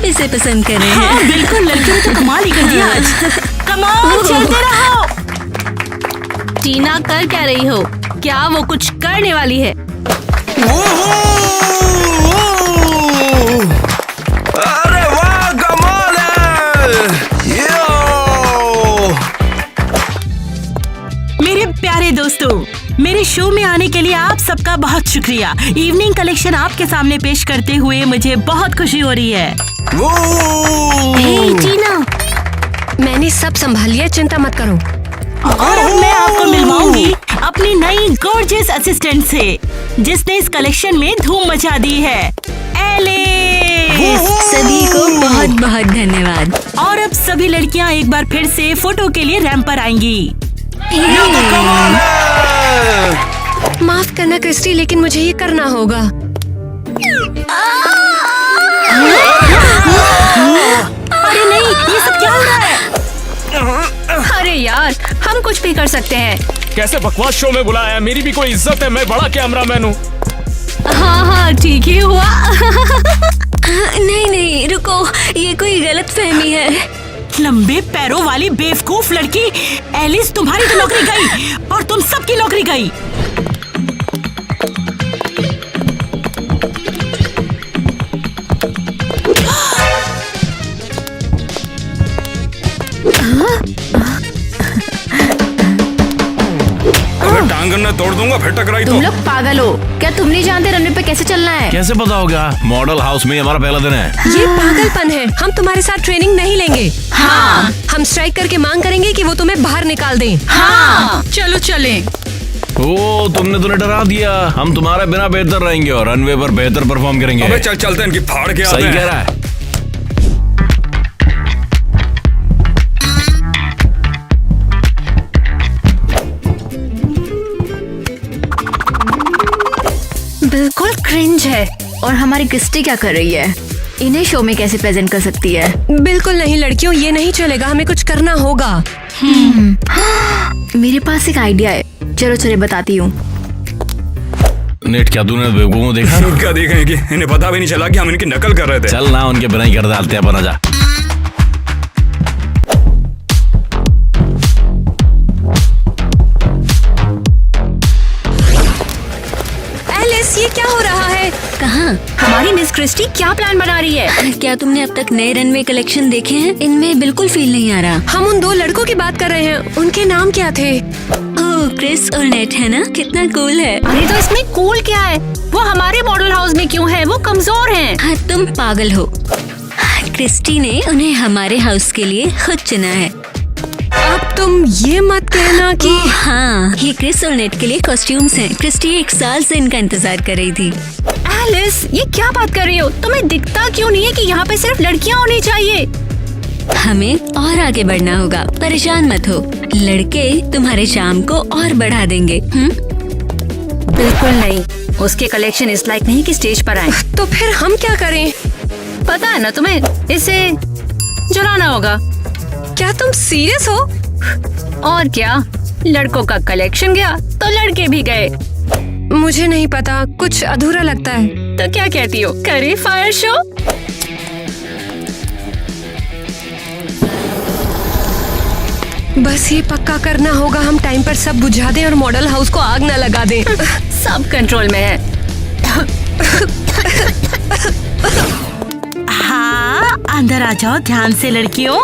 इसे पसंद कर रहे हैं। हाँ, बिल्कुल, लड़कियों ने तो कमाल ही कर दिया आज। कम ऑन, चलते रहो। टीना, कर क्या रही हो? क्या वो कुछ करने वाली है? अरे वाह, कमाल है। मेरे प्यारे दोस्तों, मेरे शो में आने के लिए आप सबका बहुत शुक्रिया। इवनिंग कलेक्शन आपके सामने पेश करते हुए मुझे बहुत खुशी हो रही है। हे टीना, मैंने सब संभाल लिया, चिंता मत करो। और अब मैं आपको मिलवाऊंगी अपनी नई गॉर्जियस असिस्टेंट से, जिसने इस कलेक्शन में धूम मचा दी है, एलिस। सभी को बहुत बहुत धन्यवाद। और अब सभी लड़कियां एक बार फिर से फोटो के लिए रैंप पर आएंगी। माफ करना क्रिस्टी, लेकिन मुझे ये करना होगा। अरे नहीं, ये सब क्या हो रहा है? अरे यार, हम कुछ भी कर सकते हैं। कैसे बकवास शो में बुलाया है? मेरी भी कोई इज्जत है, मैं बड़ा कैमरामैन हूँ। हाँ, ठीक ही हुआ। नहीं नहीं, रुको, ये कोई गलत फहमी है। लंबे पैरों वाली बेवकूफ लड़की, एलिस, तुम्हारी तो नौकरी गई और तुम सबकी नौकरी गई। टांगन ने तोड़ दूंगा फिर टकराई तो। तुम लोग पागल हो क्या? तुम नहीं जानते रनवे पे कैसे चलना है? कैसे पता होगा? मॉडल हाउस में हमारा पहला दिन है। ये पागलपन है, हम तुम्हारे साथ ट्रेनिंग नहीं लेंगे। हाँ। हम स्ट्राइक करके मांग करेंगे कि वो तुम्हें बाहर निकाल दें। हाँ। चलो चलें। ओ, तुमने तो डरा दिया। हम तुम्हारे बिना बेहतर रहेंगे और रनवे पर बेहतर परफॉर्म करेंगे। अबे चल चलते हैं, इनकी फाड़ के आते हैं। सही कह रहा है। बिल्कुल क्रिंज है। और हमारी क्रिस्टी क्या कर रही है? इन्हें शो में कैसे प्रेजेंट कर सकती है? बिल्कुल नहीं लड़कियों, ये नहीं चलेगा, हमें कुछ करना होगा। मेरे पास एक आइडिया है, चलो चलो बताती हूँ। नेट, क्या तूने बेवकूफों को देखा? क्या देखें कि इन्हें पता भी नहीं चला कि हम इनकी नकल कर रहे थे। चल ना, उनके बिना ही कर डालते हैं, बना जा। एलिस, ये क्या हो रहा है? कहाँ? हमारी मिस क्रिस्टी क्या प्लान बना रही है? क्या तुमने अब तक नए रनवे कलेक्शन देखे हैं? इनमें बिल्कुल फील नहीं आ रहा। हम उन दो लड़कों की बात कर रहे हैं, उनके नाम क्या थे? ओह, क्रिस और नेट है ना? कितना कूल है। अरे तो इसमें कूल क्या है? वो हमारे मॉडल हाउस में क्यों है? वो कमजोर हैं। हाँ, तुम पागल हो। क्रिस्टी ने उन्हें हमारे हाउस के लिए खुद चुना है। अब तुम ये मत कहना कि हाँ, ये क्रिस और नेट के लिए कॉस्ट्यूम्स हैं। क्रिस्टी 1 साल से इनका इंतजार कर रही थी। एलिस, ये क्या बात कर रही हो? तुम्हें दिखता क्यों नहीं है कि यहाँ पे सिर्फ लड़कियाँ होनी चाहिए? हमें और आगे बढ़ना होगा, परेशान मत हो। लड़के तुम्हारे शाम को और बढ़ा देंगे। बिल्कुल नहीं, उसके कलेक्शन इस लायक नहीं कि स्टेज पर आए। तो फिर हम क्या करें? पता है ना तुम्हें, इसे जलाना होगा। क्या तुम सीरियस हो? और क्या, लड़कों का कलेक्शन गया तो लड़के भी गए। मुझे नहीं पता, कुछ अधूरा लगता है। तो क्या कहती हो, करे फायर शो? बस ये पक्का करना होगा, हम टाइम पर सब बुझा दें और मॉडल हाउस को आग न लगा दें। सब कंट्रोल में है। हाँ, अंदर आ जाओ ध्यान से लड़कियों।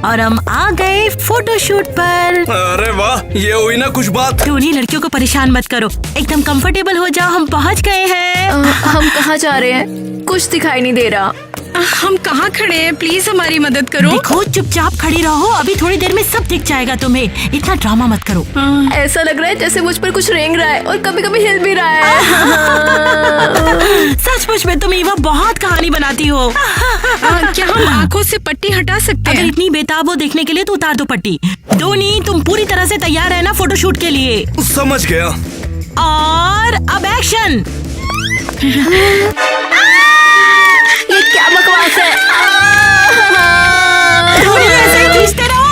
और हम आ गए फोटोशूट पर। अरे वाह, ये हुई ना कुछ बात। टोनी, लड़कियों को परेशान मत करो, एकदम कंफर्टेबल हो जाओ, हम पहुंच गए हैं। हम कहाँ जा रहे हैं? कुछ दिखाई नहीं दे रहा। हम कहाँ खड़े हैं? प्लीज हमारी मदद करो। देखो, चुपचाप खड़ी रहो, अभी थोड़ी देर में सब दिख जाएगा तुम्हें। इतना ड्रामा मत करो। ऐसा लग रहा है जैसे मुझ पर कुछ रेंग रहा है और कभी कभी हिल भी रहा है। सचमुच में तुम ईवा बहुत कहानी बनाती हो। क्या हम आँखों से पट्टी हटा सकते अगर हैं? इतनी बेताब हो देखने के लिए तो उतार दो पट्टी। डोनी, तुम पूरी तरह से तैयार है ना फोटोशूट के लिए? समझ गया। और अब एक्शन। ये क्या बकवास है? डोनी, ऐसे ही खींचते रहो।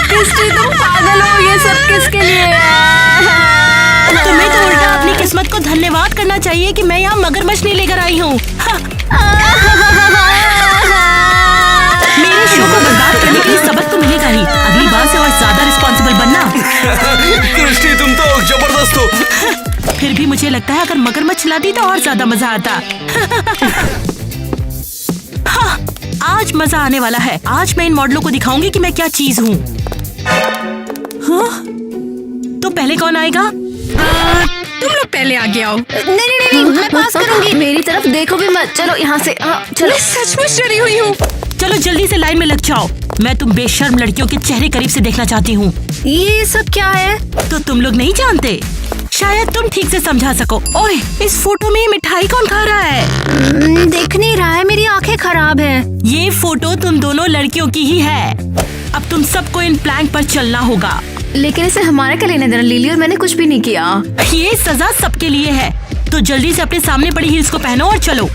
क्रिस्टी, तुम पागल हो, ये सब किसके लिए है? तुम्हें तो उल्टा अपनी किस्मत को धन्यवाद करना चाहिए कि मैं यहाँ मगरमच्छ नहीं लेकर आई हूँ। मेरे शो को बर्बाद करने के लिए सबक तो मिलेगा ही। अगली बार से और ज्यादा रिस्पॉन्सिबल बनना। क्रिस्टी तुम तो जबरदस्त हो। फिर भी मुझे लगता है अगर मगरमच्छ लाती तो और ज्यादा मजा आता। हाँ, आज मजा आने वाला है। आज मैं इन मॉडलों को दिखाऊंगी कि मैं क्या चीज हूँ। हाँ? तो पहले कौन आएगा? तुम लोग पहले आगे आओ। नहीं, मैं पास करूंगी। मेरी तरफ देखो भी मत। चलो यहाँ से। चलो। मैं सचमुच डरी हुई हूँ। चलो जल्दी से लाइन में लग जाओ। मैं तुम बेशर्म लड़कियों के चेहरे करीब से देखना चाहती हूँ। ये सब क्या है? तो तुम लोग नहीं जानते? शायद तुम ठीक से समझा सको। ओए, इस फोटो में मिठाई कौन खा रहा है? देख नहीं रहा है, मेरी आंखें खराब हैं। ये फोटो तुम दोनों लड़कियों की ही है। अब तुम सबको इन प्लैंक पर चलना होगा। लेकिन इसे हमारे क्या लेने देना लिली, और मैंने कुछ भी नहीं किया। ये सजा सबके लिए है। तो जल्दी से अपने सामने पड़ी हील्स को पहनो और चलो।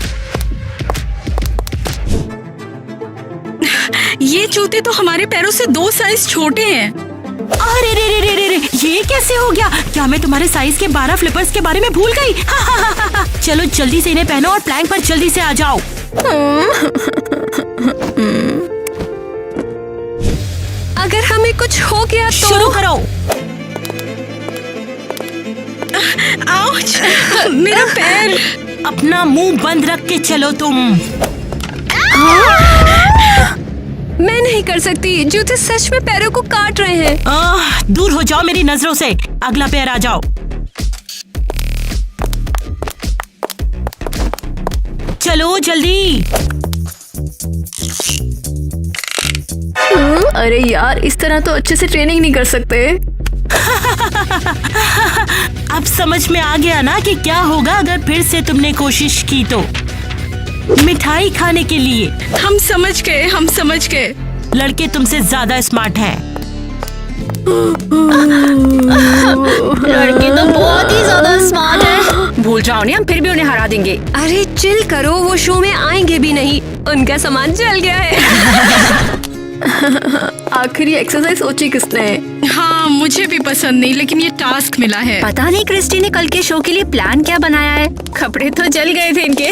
ये जूते तो हमारे पैरों से 2 साइज छोटे हैं। अरे रे, ये कैसे हो गया? क्या मैं तुम्हारे साइज के 12 फ्लिपर्स के बारे में भूल गई? चलो जल्दी से इन्हें पहनो और प्लैंक पर जल्दी से आ जाओ। अगर हमें कुछ हो गया तो शुरू करो। आउच! मेरा पैर। अपना मुंह बंद रख के चलो तुम। मैं नहीं कर सकती। जूते सच में पैरों को काट रहे हैं। दूर हो जाओ मेरी नजरों से। अगला पैर आ जाओ। चलो जल्दी। अरे यार, इस तरह तो अच्छे से ट्रेनिंग नहीं कर सकते। अब समझ में आ गया ना कि क्या होगा अगर फिर से तुमने कोशिश की तो। मिठाई खाने के लिए। हम समझ गए। लड़के तुमसे ज्यादा स्मार्ट हैं। लड़के तो बहुत ही ज्यादा स्मार्ट है। भूल जाओ नहीं, हम फिर भी उन्हें हरा देंगे। अरे चिल करो, वो शो में आएंगे भी नहीं। उनका सामान जल गया है। आखिर ये एक्सरसाइज सोची किसने? हाँ, मुझे भी पसंद नहीं, लेकिन ये टास्क मिला है। पता नहीं क्रिस्टी ने कल के शो के लिए प्लान क्या बनाया है। कपड़े तो जल गए थे इनके।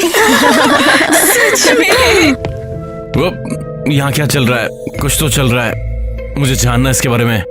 सच में। वो यहाँ क्या चल रहा है? कुछ तो चल रहा है, मुझे जानना है इसके बारे में।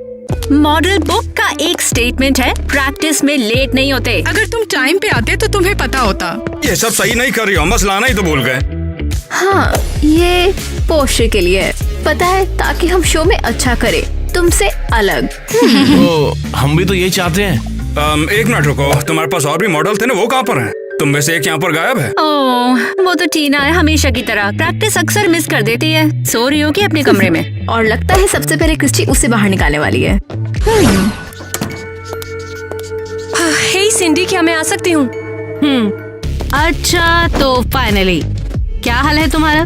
मॉडल बुक का एक स्टेटमेंट है, प्रैक्टिस में लेट नहीं होते। अगर तुम टाइम पे आते तो तुम्हें पता होता। ये सब सही नहीं कर रही हो, बस लाना ही तो भूल गए। हाँ, ये पोस्टर के लिए है, पता है, ताकि हम शो में अच्छा करें, तुमसे अलग। तो हम भी तो यही चाहते हैं। एक मिनट रुको, तुम्हारे पास और भी मॉडल थे ना, वो कहाँ पर हैं? तुम में से एक यहाँ पर गायब है। ओह, वो तो टीना है, हमेशा की तरह प्रैक्टिस अक्सर मिस कर देती है। सो रही होगी अपने कमरे में, और लगता है सबसे पहले क्रिस्टी उसे बाहर निकालने वाली है। हे सिंडी, क्या मैं आ सकती हूँ? अच्छा, तो फाइनली क्या हाल है तुम्हारा?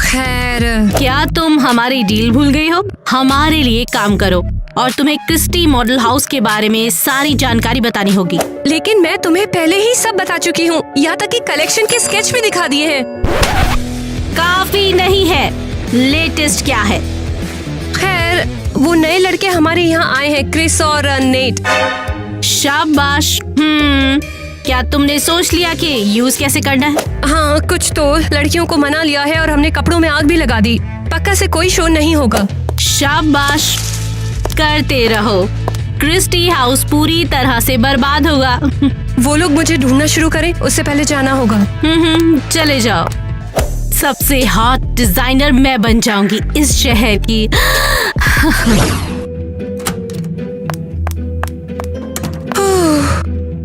खैर, क्या तुम हमारी डील भूल गई हो? हमारे लिए काम करो और तुम्हें क्रिस्टी मॉडल हाउस के बारे में सारी जानकारी बतानी होगी। लेकिन मैं तुम्हें पहले ही सब बता चुकी हूँ, यहाँ तक कि कलेक्शन के स्केच भी दिखा दिए हैं। काफी नहीं है, लेटेस्ट क्या है? खैर, वो नए लड़के हमारे यहाँ आए हैं, क्रिस और नेट। शाबाश। क्या तुमने सोच लिया कि यूज कैसे करना है? हाँ, कुछ तो। लड़कियों को मना लिया है और हमने कपड़ों में आग भी लगा दी। पक्का से कोई शो नहीं होगा। शाबाश, करते रहो। क्रिस्टी हाउस पूरी तरह से बर्बाद होगा। वो लोग मुझे ढूंढना शुरू करें, उससे पहले जाना होगा। चले जाओ। सबसे हॉट डिजाइनर मैं बन जाऊंगी इस शहर की।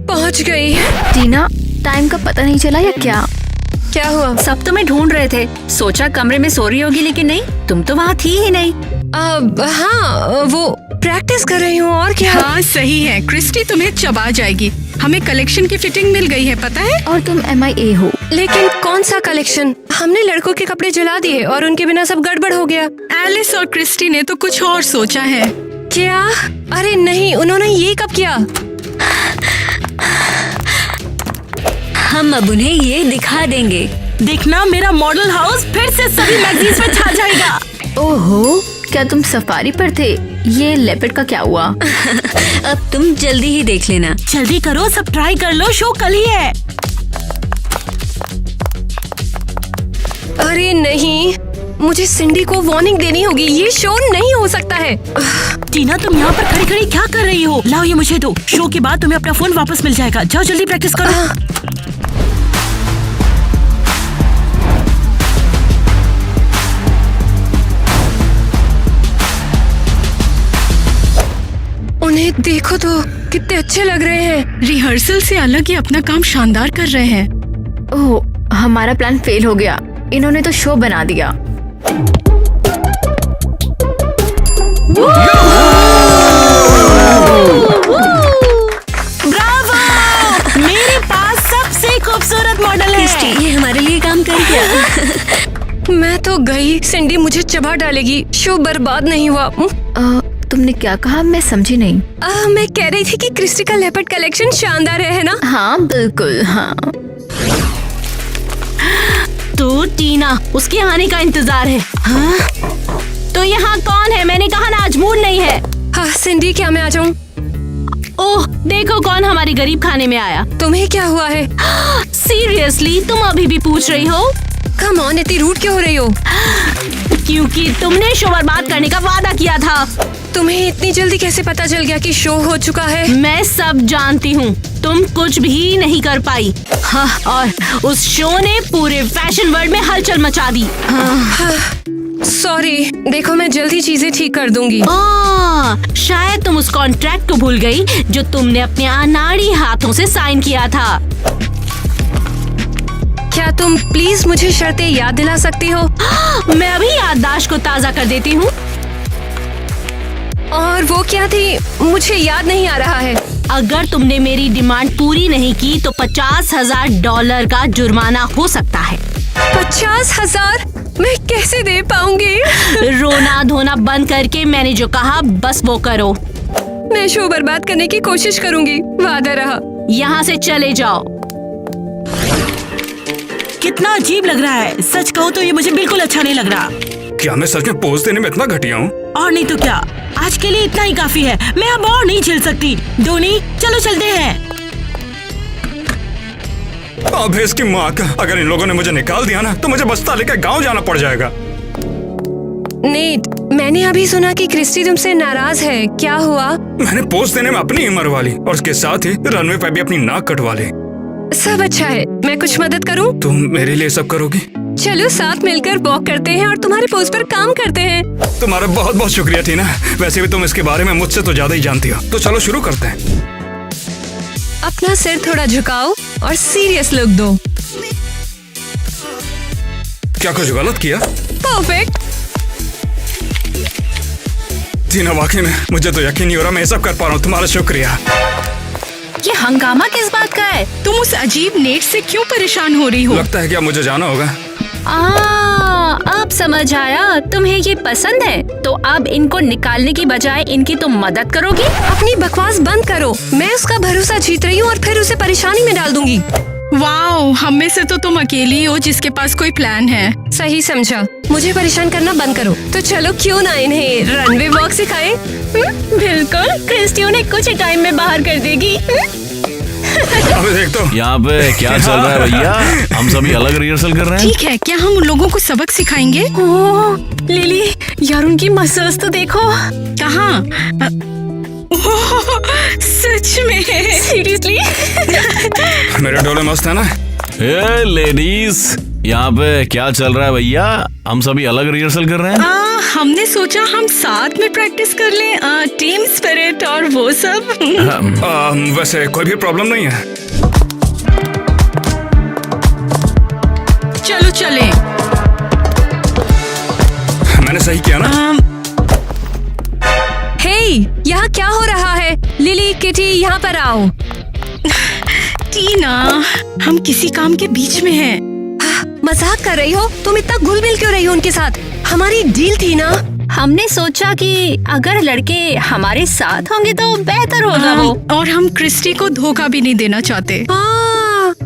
पहुंच गई। टीना, टाइम का पता नहीं चला या क्या? क्या हुआ? सब तुम्हें ढूंढ रहे थे, सोचा कमरे में सो रही होगी, लेकिन नहीं, तुम तो वहाँ थी ही नहीं। हाँ, वो प्रैक्टिस कर रही हूँ, और क्या? हाँ, सही है। क्रिस्टी तुम्हें चबा जाएगी। हमें कलेक्शन की फिटिंग मिल गई है, पता है? और तुम MIA हो। लेकिन कौन सा कलेक्शन? हमने लड़कों के कपड़े जला दिए और उनके बिना सब गड़बड़ हो गया। एलिस और क्रिस्टी ने तो कुछ और सोचा है। क्या? अरे नहीं, उन्होंने ये कब किया? हम अब उन्हें ये दिखा देंगे। देखना, मेरा मॉडल हाउस फिर से सभी मैगजीन्स में छा जाएगा। ओहो, क्या तुम सफारी पर थे? ये लेपर्ड का क्या हुआ? अब तुम जल्दी ही देख लेना। जल्दी करो, सब ट्राई कर लो, शो कल ही है। अरे नहीं, मुझे सिंडी को वार्निंग देनी होगी। ये शो नहीं हो सकता है। टीना, तुम यहाँ पर खड़ी खड़ी क्या कर रही हो? लाओ ये मुझे दो। शो के बाद तुम्हें अपना फोन वापस मिल जाएगा। जाओ जल्दी प्रैक्टिस करो। उन्हें देखो तो कितने अच्छे लग रहे हैं। रिहर्सल से अलग ही अपना काम शानदार कर रहे हैं। ओह, हमारा प्लान फेल हो गया। इन्होंने तो शो बना दिया। ब्रावो! मेरे पास सबसे खूबसूरत मॉडल है। क्रिस्टी, ये हमारे लिए काम कर गया। मैं तो गई, सिंडी मुझे चबा डालेगी। शो बर्बाद नहीं हुआ। तुमने क्या कहा? मैं समझी नहीं। मैं कह रही थी कि क्रिस्टी का लेपर्ड कलेक्शन शानदार है ना? हाँ बिल्कुल, हाँ। तो टीना, उसके आने का इंतजार है। हाँ? तो यहाँ कौन है? मैंने कहा ना आज मूड नहीं है। हाँ सिंडी, क्या मैं आ जाऊँ? ओह, देखो कौन हमारे गरीब खाने में आया। तुम्हें क्या हुआ है? सीरियसली, तुम अभी भी पूछ रही हो? कम ऑन, इतनी रूड क्यों हो रही हो? क्योंकि तुमने शो बर्बाद करने का वादा किया था। तुम्हें इतनी जल्दी कैसे पता चल गया कि शो हो चुका है? मैं सब जानती हूँ। तुम कुछ भी नहीं कर पाई। हाँ, और उस शो ने पूरे फैशन वर्ल्ड में हलचल मचा दी। सॉरी, देखो मैं जल्दी चीजें ठीक कर दूंगी। शायद तुम उस कॉन्ट्रैक्ट को भूल गई जो तुमने अपने अनाड़ी हाथों से साइन किया था। क्या तुम प्लीज मुझे शर्तें याद दिला सकती हो? मैं अभी याददाश्त को ताज़ा कर देती हूँ। और वो क्या थी? मुझे याद नहीं आ रहा है। अगर तुमने मेरी डिमांड पूरी नहीं की तो $50,000 का जुर्माना हो सकता है। 50,000? मैं कैसे दे पाऊंगी? रोना धोना बंद करके मैंने जो कहा बस वो करो। मैं शो बर्बाद करने की कोशिश करूंगी, वादा रहा। यहाँ से चले जाओ। कितना अजीब लग रहा है। सच कहूँ तो ये मुझे बिल्कुल अच्छा नहीं लग रहा। क्या मैं सच में पोज देने में इतना घटिया हूँ? और नहीं तो क्या, आज के लिए इतना ही काफी है। मैं अब और नहीं झेल सकती। धोनी, चलो चलते हैं। अब इसकी माँ का, अगर इन लोगों ने मुझे निकाल दिया ना तो मुझे बस्ता लेकर गांव जाना पड़ जाएगा। नेट, मैंने अभी सुना कि क्रिस्टी तुमसे नाराज है। क्या हुआ? मैंने पोज देने में अपनी उम्र वाली और उसके साथ ही रनवे पे भी अपनी नाक कटवा ली। सब अच्छा है। मैं कुछ मदद करूं? तुम मेरे लिए सब करोगी? चलो साथ मिलकर वॉक करते हैं और तुम्हारे पोज पर काम करते हैं। तुम्हारा बहुत बहुत शुक्रिया टीना। वैसे भी तुम इसके बारे में मुझसे तो ज्यादा ही जानती हो। तो चलो शुरू करते हैं। अपना सिर थोड़ा झुकाओ और सीरियस लुक दो। क्या कुछ गलत किया? परफेक्ट। टीना, वाकई में मुझे तो यकीन नहीं हो रहा मैं ये सब कर पा रहा हूँ। तुम्हारा शुक्रिया। ये हंगामा किस बात का है? तुम उस अजीब नेट से क्यों परेशान हो रही हो? लगता है कि अब मुझे जाना होगा। अब समझ आया, तुम्हें ये पसंद है। तो अब इनको निकालने की बजाय इनकी तुम मदद करोगी? अपनी बकवास बंद करो। मैं उसका भरोसा जीत रही हूँ और फिर उसे परेशानी में डाल दूंगी। वाओ, हम में से तो तुम अकेली हो जिसके पास कोई प्लान है। सही समझा। मुझे परेशान करना बंद करो। तो चलो क्यों ना इन्हें रनवे वॉक सिखाएं? बिल्कुल, क्रिस्टी उन्हें कुछ ही टाइम में बाहर कर देगी। अबे देख तो। यहाँ पे क्या चल रहा है भैया? हम सभी अलग रिहर्सल कर रहे हैं। ठीक है, क्या हम उन लोगों को सबक सिखाएंगे? ओह लिली, यार उनकी मसल्स तो देखो। कहाँ? सच में? सीरियसली? मेरे डोले मस्त है ना? ए लेडीज, यहाँ पे क्या चल रहा है भैया? हम सभी अलग रिहर्सल कर रहे हैं। हमने सोचा हम साथ में प्रैक्टिस कर लें। टीम स्पिरिट और वो सब। वैसे कोई भी प्रॉब्लम नहीं है। चलो चले। मैंने सही किया ना? हे, यहाँ क्या हो रहा है? लिली, किटी, यहाँ पर आओ। टीना, हम किसी काम के बीच में हैं। मजाक कर रही हो? तुम इतना घुल मिल क्यों रही हो उनके साथ? हमारी डील थी ना। हमने सोचा कि अगर लड़के हमारे साथ होंगे तो बेहतर होगा वो। और हम क्रिस्टी को धोखा भी नहीं देना चाहते।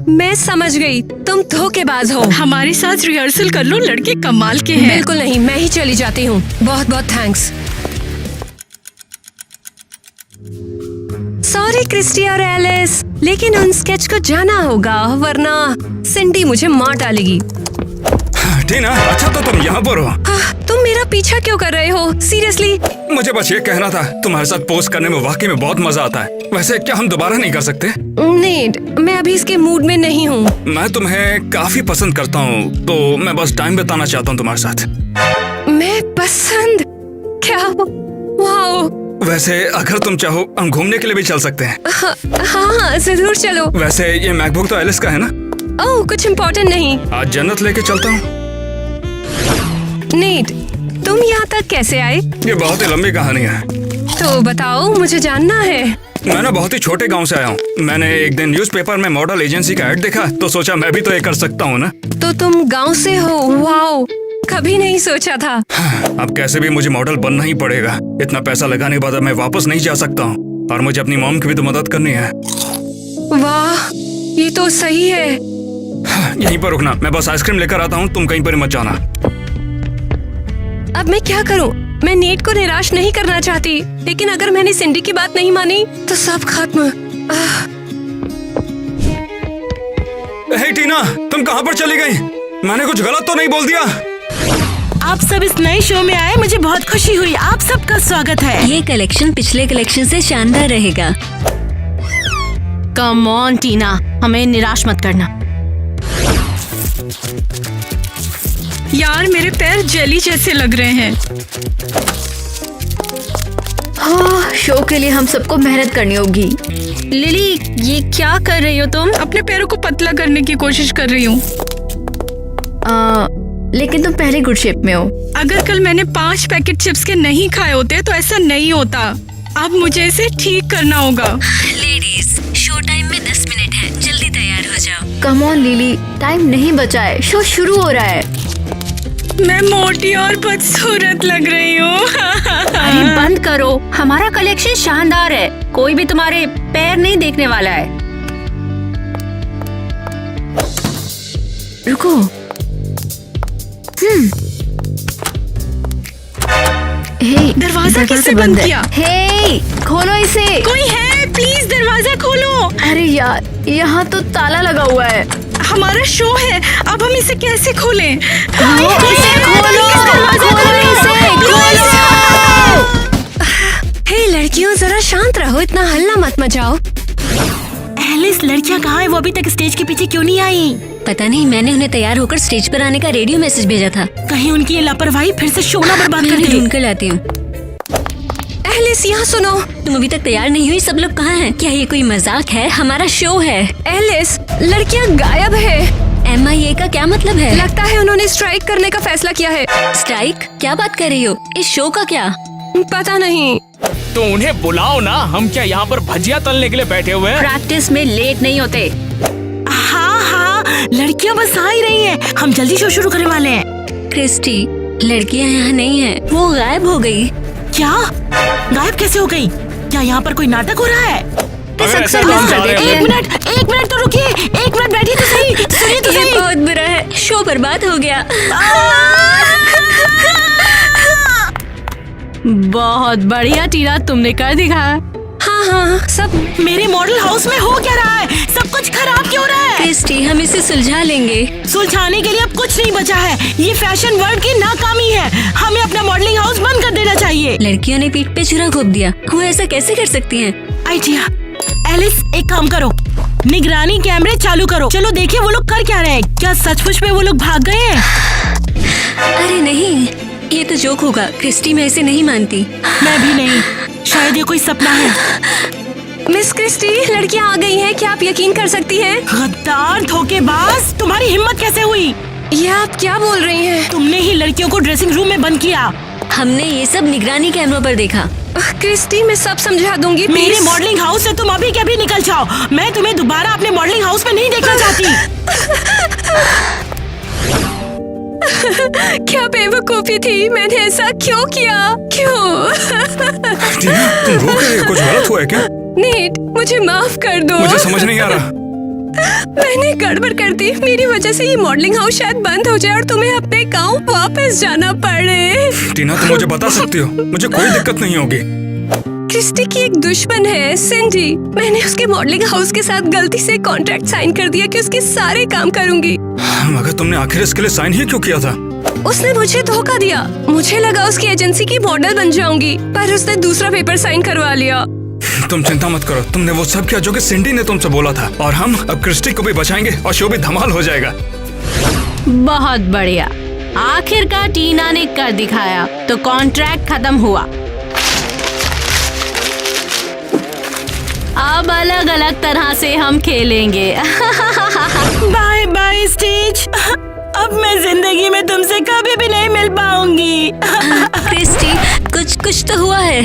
मैं समझ गई, तुम धोखेबाज हो। हमारे साथ रिहर्सल कर लो, लड़के कमाल के हैं। बिल्कुल नहीं, मैं ही चली जाती हूँ। बहुत बहुत थैंक्स। सॉरी क्रिस्टी और एलिस, लेकिन उन स्केच को जाना होगा वरना सिंडी मुझे मार डालेगी। टीना, अच्छा तो तुम यहाँ पर हो। तुम मेरा पीछा क्यों कर रहे हो? सीरियसली? मुझे बस ये कहना था, तुम्हारे साथ पोस्ट करने में वाकई में बहुत मजा आता है। वैसे क्या हम दोबारा नहीं कर सकते? नेट, मैं अभी इसके मूड में नहीं हूँ। मैं तुम्हें काफी पसंद करता हूँ, तो मैं बस टाइम बिताना चाहता हूँ तुम्हारे साथ। मैं पसंद? क्या? वाओ। वैसे अगर तुम चाहो हम घूमने के लिए भी चल सकते हैं। हाँ जरूर चलो। वैसे ये मैकबुक तो एलिस का है ना? ओह कुछ इम्पोर्टेंट नहीं। आज जन्नत लेके चलता हूँ। नेट, तुम यहाँ तक कैसे आए? ये बहुत ही लंबी कहानी है। तो बताओ, मुझे जानना है। मैं ना बहुत ही छोटे गांव से आया हूँ। मैंने एक दिन न्यूज़पेपर में मॉडल एजेंसी का ऐड देखा, तो सोचा मैं भी तो ये कर सकता हूँ ना। तो तुम गांव से हो? वाओ, कभी नहीं सोचा था। अब कैसे भी मुझे मॉडल बनना ही पड़ेगा। इतना पैसा लगाने के बाद अब मैं वापस नहीं जा सकता हूँ, और मुझे अपनी मॉम की भी तो मदद करनी है। वाह, ये तो सही है। यहीं पर रुकना, मैं बस आइसक्रीम लेकर आता हूँ, तुम कहीं पर मत जाना। अब मैं क्या करूं? मैं नेट को निराश नहीं करना चाहती, लेकिन अगर मैंने सिंडी की बात नहीं मानी तो सब खत्म। हे टीना, तुम कहाँ पर चली गई? मैंने कुछ गलत तो नहीं बोल दिया? आप सब इस नए शो में आए, मुझे बहुत खुशी हुई। आप सबका स्वागत है। ये कलेक्शन पिछले कलेक्शन से शानदार रहेगा। कम ऑन टीना, हमें निराश मत करना। यार मेरे पैर जेली जैसे लग रहे हैं। हाँ, शो के लिए हम सबको मेहनत करनी होगी। लिली, ये क्या कर रही हो तुम? अपने पैरों को पतला करने की कोशिश कर रही हूँ। लेकिन तुम पहले गुड शेप में हो। अगर कल मैंने 5 पैकेट चिप्स के नहीं खाए होते तो ऐसा नहीं होता। अब मुझे इसे ठीक करना होगा। लेडीज, शो टाइम में 10 मिनट है, जल्दी तैयार हो जाओ। कम ऑन लिली, टाइम नहीं बचा है, शो शुरू हो रहा है। मैं मोटी और बदसूरत लग रही हूँ। अरे बंद करो, हमारा कलेक्शन शानदार है, कोई भी तुम्हारे पैर नहीं देखने वाला है। रुको। हे, दरवाजा किसने बंद किया? हे, खोलो इसे। कोई है? प्लीज दरवाजा खोलो। अरे यार, यहाँ तो ताला लगा हुआ है। हमारा शो है, अब हम इसे कैसे खोलें? इसे खोलो, हे लड़कियों, जरा शांत रहो, इतना हल्ला मत मचाओ। एलिस, लड़कियाँ कहाँ है? वो अभी तक स्टेज के पीछे क्यों नहीं आई? पता नहीं, मैंने उन्हें तैयार होकर स्टेज पर आने का रेडियो मैसेज भेजा था। कहीं उनकी ये लापरवाही फिर से शो ना बर्बाद कर मैं दे। ढूंढ कर लाती हूँ। एलिस, यहाँ सुनो। तुम अभी तक तैयार नहीं हुई? सब लोग कहाँ हैं? क्या ये कोई मजाक है? हमारा शो है। एलिस, लड़कियाँ गायब है। MIA का क्या मतलब है? लगता है उन्होंने स्ट्राइक करने का फैसला किया है। स्ट्राइक? क्या बात कर रही हो? इस शो का क्या? पता नहीं। तो उन्हें बुलाओ ना, हम क्या यहाँ पर भजिया तलने के लिए बैठे हुए हैं? प्रैक्टिस में लेट नहीं होते। हाँ, लड़कियाँ बस आ ही रही हैं। हम जल्दी शो शुरू करने वाले हैं। क्रिस्टी, लड़कियाँ यहाँ नहीं है, वो गायब हो गई। क्या? गायब कैसे हो गई? क्या यहाँ पर कोई नाटक हो रहा है? अगर ऐसा तो हम जा रहे हैं। एक मिनट तो रुकिए, 1 मिनट बैठिए तो सही, सुनिए तो ये सही। बहुत बुरा है, शो बर्बाद हो गया। बहुत बढ़िया टीना, तुमने कर दिखाया। हाँ, सब मेरे मॉडल हाउस में हो क्या रहा है? सब कुछ खराब क्यों रहा है? क्रिस्टी, हम इसे सुलझा लेंगे। सुलझाने के लिए अब कुछ नहीं बचा है। ये फैशन वर्ल्ड की नाकामी है। हमें अपना मॉडलिंग हाउस बंद कर देना चाहिए। लड़कियों ने पीठ पे छुरा घोंप दिया, वो ऐसा कैसे कर सकती हैं? आइडिया। एलिस, एक काम करो, निगरानी कैमरे चालू करो। चलो देखिए वो लोग कर क्या रहे हैं। क्या सचमुच में वो लोग भाग गए हैं? अरे नहीं, ये तो जोक होगा। क्रिस्टी, मैं इसे नहीं मानती। मैं भी नहीं, शायद ये कोई सपना है। मिस क्रिस्टी, लड़कियाँ आ गई हैं, क्या आप यकीन कर सकती हैं? गद्दार, धोखेबाज, तुम्हारी हिम्मत कैसे हुई? ये आप क्या बोल रही हैं? तुमने ही लड़कियों को ड्रेसिंग रूम में बंद किया। हमने ये सब निगरानी कैमरों पर देखा। क्रिस्टी, मैं सब समझा दूंगी। मेरे प्लीज। मॉडलिंग हाउस से तुम अभी के अभी निकल जाओ। मैं तुम्हें दोबारा अपने मॉडलिंग हाउस में नहीं देखना चाहती। क्या बेवकूफी थी, मैंने ऐसा क्यों किया? क्यों? टीना, तुम रो रही हो? कुछ गलत हुआ है क्या? नेट, मुझे माफ कर दो। मुझे समझ नहीं आ रहा। मैंने गड़बड़ कर दी। मेरी वजह से ये मॉडलिंग हाउस शायद बंद हो जाए और तुम्हें अपने गांव वापस जाना पड़े। टीना, तुम मुझे बता सकती हो, मुझे कोई दिक्कत नहीं होगी। क्रिस्टी की एक दुश्मन है, सिंडी। मैंने उसके मॉडलिंग हाउस के साथ गलती से कॉन्ट्रैक्ट साइन कर दिया कि उसके सारे काम करूंगी। मगर तुमने आखिर इसके लिए साइन ही क्यों किया था? उसने मुझे धोखा दिया। मुझे लगा उसकी एजेंसी की मॉडल बन जाऊंगी, पर उसने दूसरा पेपर साइन करवा लिया। तुम चिंता मत करो, तुमने वो सब किया जो कि सिंडी ने तुमसे बोला था, और हम अब क्रिस्टी को भी बचाएंगे और शो भी धमाल हो जाएगा। बहुत बढ़िया, आखिरकार टीना ने कर दिखाया। तो कॉन्ट्रैक्ट खत्म हुआ। अब अलग अलग तरह से हम खेलेंगे। Bye bye stage. अब मैं जिंदगी में तुमसे कभी भी नहीं मिल पाऊंगी। क्रिस्टी, कुछ तो हुआ है।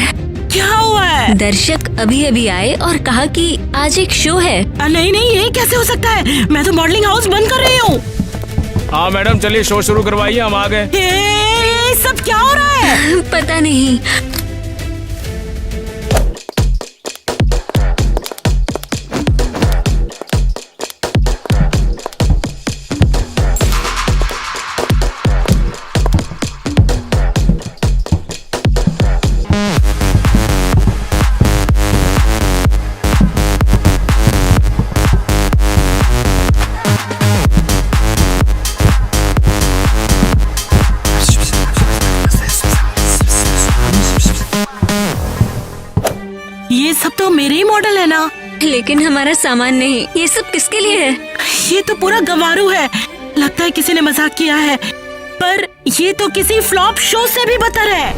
क्या हुआ है? दर्शक अभी अभी आए और कहा कि आज एक शो है। नहीं, ये कैसे हो सकता है? मैं तो मॉडलिंग हाउस बंद कर रही हूँ। हाँ मैडम, चलिए शो शुरू करवाइए, हम आ गए। ये सब क्या हो रहा है? पता नहीं। ये सब तो मेरे ही मॉडल है ना। लेकिन हमारा सामान नहीं। ये सब किसके लिए है? ये तो पूरा गवारू है। लगता है किसी ने मजाक किया है, पर ये तो किसी फ्लॉप शो से भी बदतर है।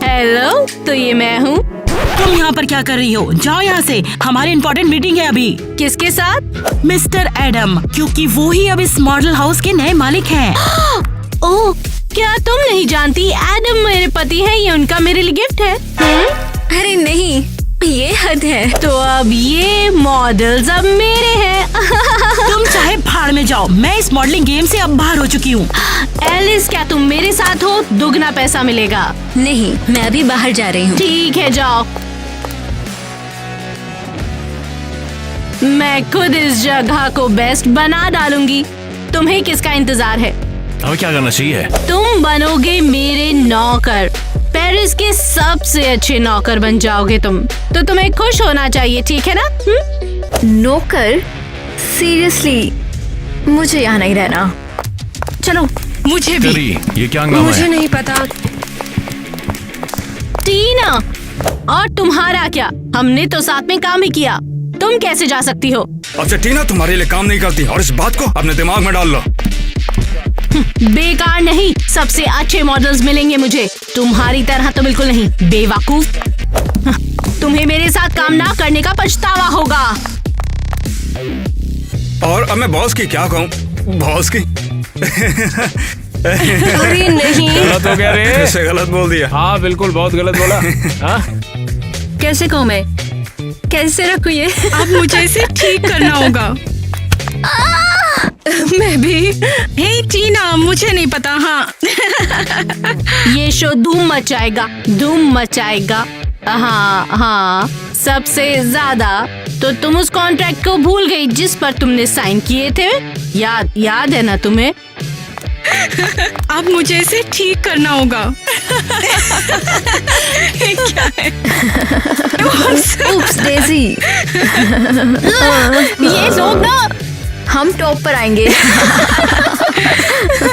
हेलो, तो ये मैं हूँ। तुम यहाँ पर क्या कर रही हो? जाओ यहाँ से, हमारी इम्पोर्टेंट मीटिंग है अभी। किसके साथ? मिस्टर एडम, क्योंकि वो ही अब इस मॉडल हाउस के नए मालिक हैं। ओह, क्या तुम नहीं जानती? एडम मेरे पति है, ये उनका मेरे लिए गिफ्ट है। अरे नहीं, ये हद है। तो अब ये मॉडल्स अब मेरे हैं। तुम चाहे भाड़ में जाओ, मैं इस मॉडलिंग गेम से अब बाहर हो चुकी हूँ। एलिस, क्या तुम मेरे साथ हो? दुगना पैसा मिलेगा। नहीं, मैं अभी बाहर जा रही हूँ। ठीक है, जाओ। मैं खुद इस जगह को बेस्ट बना डालूंगी। तुम्हें किसका इंतजार है? हमें क्या करना चाहिए? तुम बनोगे मेरे नौकर। पेरिस के सबसे अच्छे नौकर बन जाओगे तुम। तो तुम्हें खुश होना चाहिए, ठीक है ना? नौकर? सीरियसली, मुझे यहाँ नहीं रहना। चलो। मुझे भी। करी, ये क्या हंगामा मुझे है? नहीं पता। टीना, और तुम्हारा क्या? हमने तो साथ में काम ही किया। तुम कैसे जा सकती हो? अब से टीना तुम्हारे लिए काम नहीं करती, और इस बात को अपने दिमाग में डाल लो। बेकार नहीं, सबसे अच्छे मॉडल्स मिलेंगे मुझे। तुम्हारी तरह तो बिल्कुल नहीं, बेवकूफ। तुम्हें मेरे साथ काम ना करने का पछतावा होगा। और अब मैं बॉस की क्या कहूँ? बॉस की अरे नहीं। गलत हो गया रे। कैसे गलत बोल दिया? हाँ बिल्कुल, बहुत गलत बोला। हाँ? कैसे कहूँ मैं? कैसे रखूँ ये? अब मुझे इसे ठीक करना होगा। मैं भी। हे टीना, मुझे नहीं पता। हाँ। ये शो धूम मचाएगा, धूम मचाएगा। हाँ, सबसे ज्यादा। तो तुम उस कॉन्ट्रैक्ट को भूल गई जिस पर तुमने साइन किए थे? याद है ना तुम्हें? अब मुझे इसे ठीक करना होगा। क्या है? Oops, daisy. ये लोग ना, हम टॉप पर आएंगे।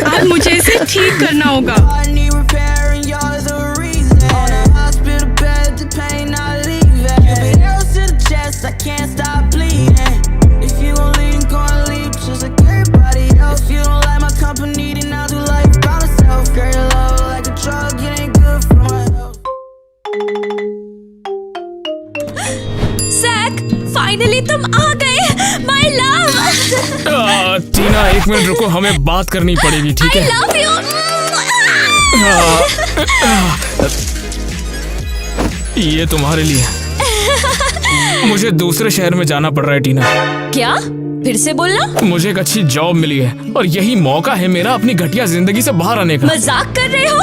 अब मुझे इसे ठीक करना होगा। I need repairing, you're the reason. On a hospital bed, the pain not leaving. You been arrows to the chest, I can't stop bleeding. If you gon' leave, I'm gonna leave just like everybody else. If you don't like my company, then I'll do life by myself. Girl, your love like a drug, it ain't good for my health. सैक, finally तुम आ गए, my love. टीना, एक minute रुको, हमें बात करनी पड़ेगी, ठीक है? Love you. ये तुम्हारे लिए। मुझे दूसरे शहर में जाना पड़ रहा है टीना। क्या? फिर से बोलना। मुझे एक अच्छी जॉब मिली है और यही मौका है मेरा अपनी घटिया जिंदगी से बाहर आने का। मजाक कर रहे हो?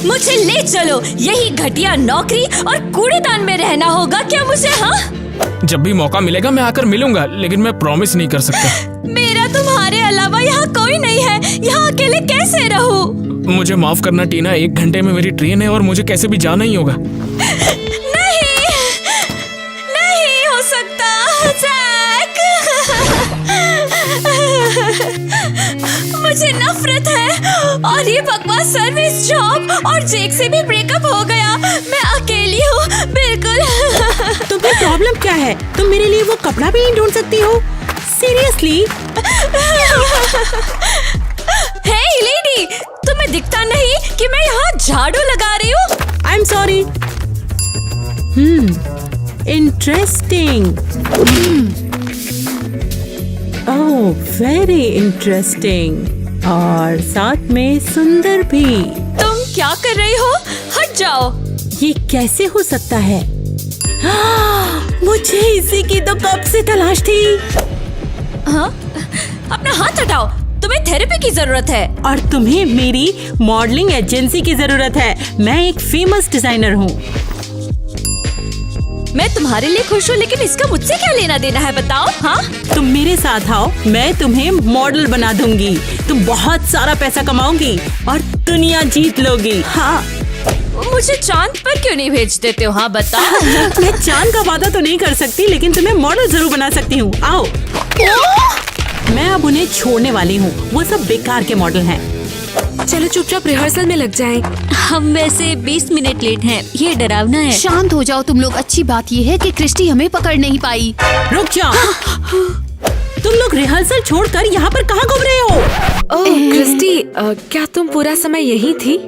मुझे ले चलो। यही घटिया नौकरी और कूड़ेदान में रहना होगा क्या मुझे? हाँ, जब भी मौका मिलेगा मैं आकर मिलूंगा, लेकिन मैं प्रॉमिस नहीं कर सकता। मेरा तुम्हारे अलावा यहाँ कोई नहीं है। यहाँ अकेले कैसे रहूं? मुझे माफ करना टीना, 1 घंटे में मेरी ट्रेन है और मुझे कैसे भी जाना ही होगा। नहीं हो सकता जैक। मुझे नफरत है और ये बकवास सर्विस जॉब, और जैक से भी ब्रेकअप हो गया। मैं अकेली हूँ बिल्कुल। तुम्हें प्रॉब्लम क्या है? तुम मेरे लिए वो कपड़ा भी नहीं ढूंढ सकती हो? सीरियसली? हे लेडी, तुम्हें दिखता नहीं कि मैं यहाँ झाड़ू लगा रही हूँ? I am sorry. Interesting. Oh, very interesting, और साथ में सुंदर भी। तुम क्या कर रही हो? हट जाओ। ये कैसे हो सकता है? मुझे इसी की तो कब से तलाश थी। हाँ? अपना हाथ हटाओ, तुम्हें थेरेपी की जरूरत है। और तुम्हें मेरी मॉडलिंग एजेंसी की जरूरत है। मैं एक फेमस डिजाइनर हूँ। मैं तुम्हारे लिए खुश हूँ, लेकिन इसका मुझसे क्या लेना देना है बताओ? हाँ? तुम मेरे साथ आओ, मैं तुम्हें मॉडल बना दूंगी। तुम बहुत सारा पैसा कमाओगी और दुनिया जीत लोगी। हाँ। मुझे चांद पर क्यों नहीं भेज देते हो? हाँ बताओ। मैं चांद का वादा तो नहीं कर सकती, लेकिन तुम्हें मॉडल जरूर बना सकती हूँ। आओ। मैं अब उन्हें छोड़ने वाली हूँ, वो सब बेकार के मॉडल हैं। चलो चुपचाप रिहर्सल में लग जाएं। हम वैसे 20 मिनट लेट हैं। ये डरावना है। शांत हो जाओ तुम लोग। अच्छी बात ये है कि क्रिस्टी हमें पकड़ नहीं पाई। रुक जाओ। तुम लोग रिहर्सल छोड़कर यहाँ पर कहाँ घूम रहे हो? ओह क्रिस्टी, क्या तुम पूरा समय यही थी?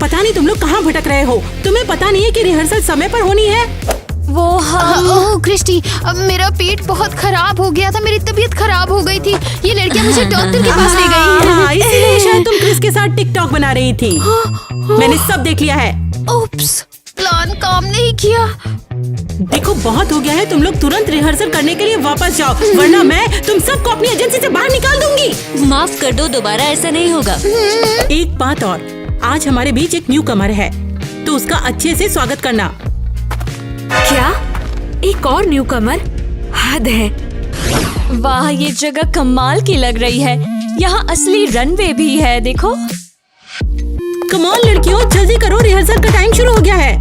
पता नहीं तुम लोग कहाँ भटक रहे हो। तुम्हें पता नहीं है कि रिहर्सल समय पर होनी है? वो ओह क्रिस्टी, अब मेरा पेट बहुत खराब हो गया था, मेरी तबीयत खराब हो गई थी। ये लड़कियां मुझे डॉक्टर के पास ले गई। हाँ, इसीलिए शायद तुम क्रिस के साथ टिकटॉक बना रही थी। मैंने सब देख लिया है। ओप्स, प्लान काम नहीं किया। देखो बहुत हो गया है, तुम लोग तुरंत रिहर्सल करने के लिए वापस जाओ, वरना मैं तुम सबको अपनी एजेंसी से बाहर निकाल दूंगी। माफ कर दो, दोबारा ऐसा नहीं होगा। एक बात और, आज हमारे बीच एक न्यू कमर है, तो उसका अच्छे से स्वागत करना। क्या? एक और न्यू कमर? हद है। वाह, ये जगह कमाल की लग रही है। यहाँ असली रनवे भी है, देखो। कमाल लड़कियों, जल्दी करो, रिहर्सल का टाइम शुरू हो गया है।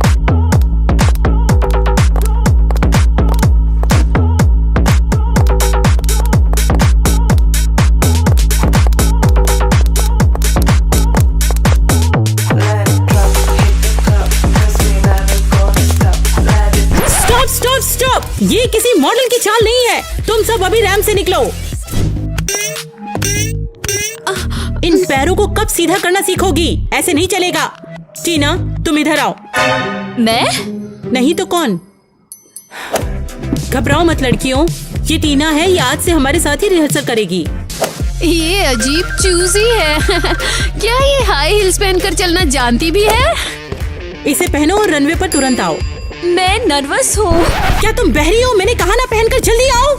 स्टॉप! ये किसी मॉडल की चाल नहीं है। तुम सब अभी रैंप से निकलो। इन पैरों को कब सीधा करना सीखोगी? ऐसे नहीं चलेगा। टीना, तुम इधर आओ। मैं? नहीं तो कौन? घबराओ मत लड़कियों, ये टीना है, ये आज से हमारे साथ ही रिहर्सल करेगी। ये अजीब चूजी है। क्या ये हाई हील्स पहनकर चलना जानती भी है? इसे पहनो और रनवे पर तुरंत आओ। मैं नर्वस हूँ। क्या तुम बहरी हो? मैंने कहा ना पहनकर जल्दी आओ।